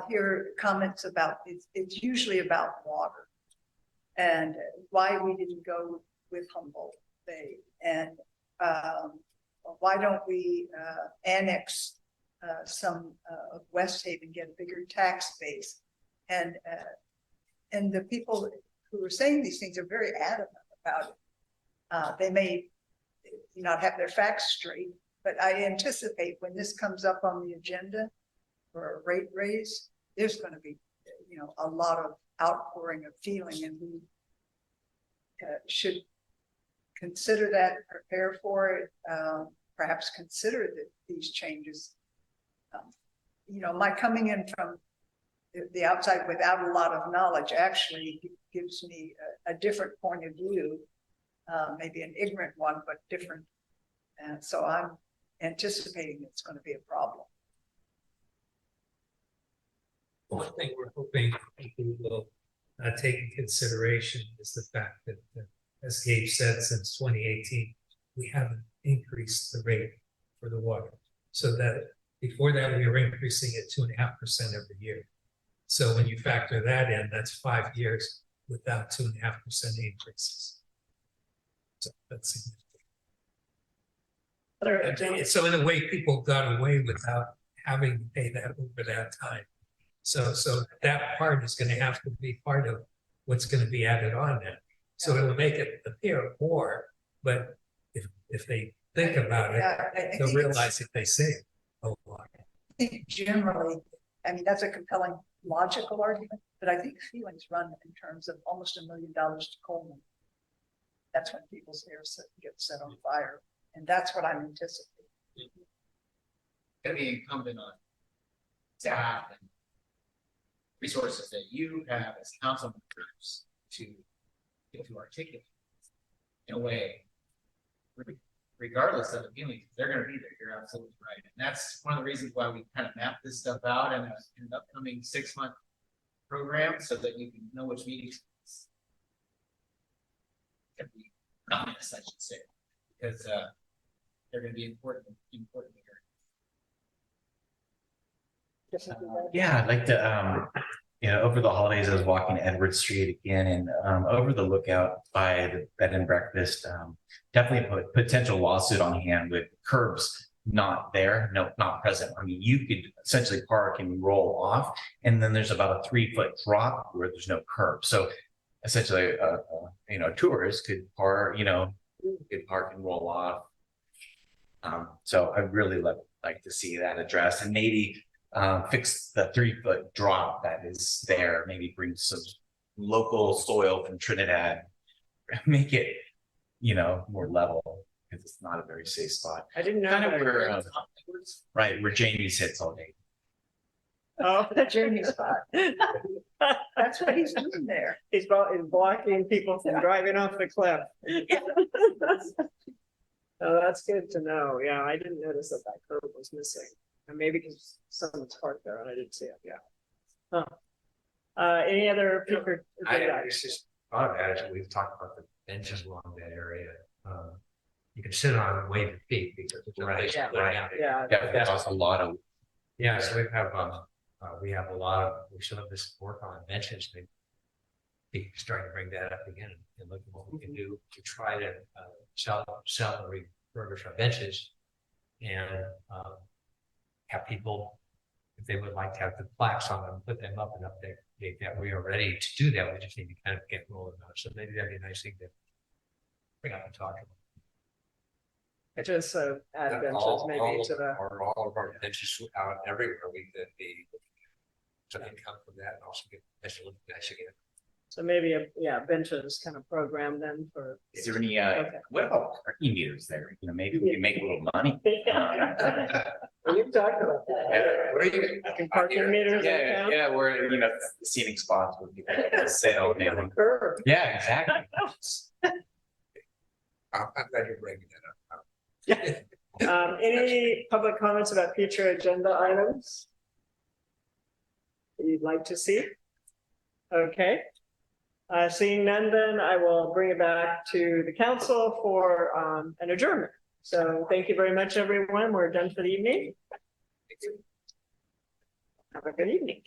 hear comments about it's usually about water and why we didn't go with Humboldt Bay and why don't we annex some of West Haven, get a bigger tax base, and the people who are saying these things are very adamant about it. They may not have their facts straight, but I anticipate when this comes up on the agenda for a rate raise, there's going to be, you know, a lot of outpouring of feeling, and we should consider that, prepare for it, perhaps consider these changes. You know, my coming in from the outside without a lot of knowledge actually gives me a different point of view, maybe an ignorant one, but different. And so I'm anticipating it's going to be a problem. One thing we're hoping people will take in consideration is the fact that, as Gabe said, since 2018, we haven't increased the rate for the water. So that before that, we were increasing it 2.5% every year. So when you factor that in, that's 5 years without 2.5% increases. So that's significant. So in a way, people got away without having to pay that over that time. So that part is going to have to be part of what's going to be added on now. So it'll make it appear more, but if they think about it, they'll realize that they save a lot. I think generally, I mean, that's a compelling logical argument, but I think feelings run in terms of almost $1 million to Coleman. That's when people's hair get set on fire, and that's what I'm anticipating. It's gonna be incumbent on staff and resources that you have as council members to articulate in a way, regardless of the feelings, they're gonna be there. You're absolutely right. And that's one of the reasons why we kind of map this stuff out in an upcoming 6-month program so that you can know which meetings can be ominous, I should say, because they're gonna be important here. Yeah, I'd like to, over the holidays, I was walking Edward Street again and over the lookout by the bed and breakfast, definitely a potential lawsuit on hand with curbs not there, not present. I mean, you could essentially park and roll off, and then there's about a 3-foot drop where there's no curb. So essentially, a tourist could park, could park and roll off. So I'd really like to see that addressed, and maybe fix the 3-foot drop that is there, maybe bring some local soil from Trinidad, make it, more level, because it's not a very safe spot. I didn't know. Kind of that. where, right, where Jamie sits all day. Oh, Jamie's spot. That's what he's doing there. He's blocking people from driving off the cliff. Oh, that's good to know. Yeah, I didn't notice that curb was missing. And maybe because someone's parked there and I didn't see it. Yeah. Huh. Any other people? It's just thought of it. We've talked about the benches along that area. You can sit on and wave your feet because it's a place to lay down. Yeah. That's a lot of. Yeah, so we have a lot of, we should have this work on benches. Maybe be starting to bring that up again and look at what we can do to try to sell and refurbish our benches and have people, if they would like to have the plaques on them, put them up and update that we are ready to do that. We just need to kind of get rolling on it. So maybe that'd be a nice thing to bring up and talk. Just add benches All maybe of to the, all of our benches out everywhere, we could be. Some income from that and also get special nice again. so maybe, benches kind of program then for. Is there any, Okay. what about parking meters there? You know, maybe we can make a little money. We've talked about that. Where are you? Parking meters in Yeah, town. yeah, where, you know, seating spots would be sit all day. long. Curb. Yeah, exactly. I'm glad you're bringing that up. Any public comments about future agenda items? that You'd like to see? Okay. Seeing none, then I will bring it back to the council for an adjournment. So thank you very much, everyone. We're done for the evening. Have a good evening.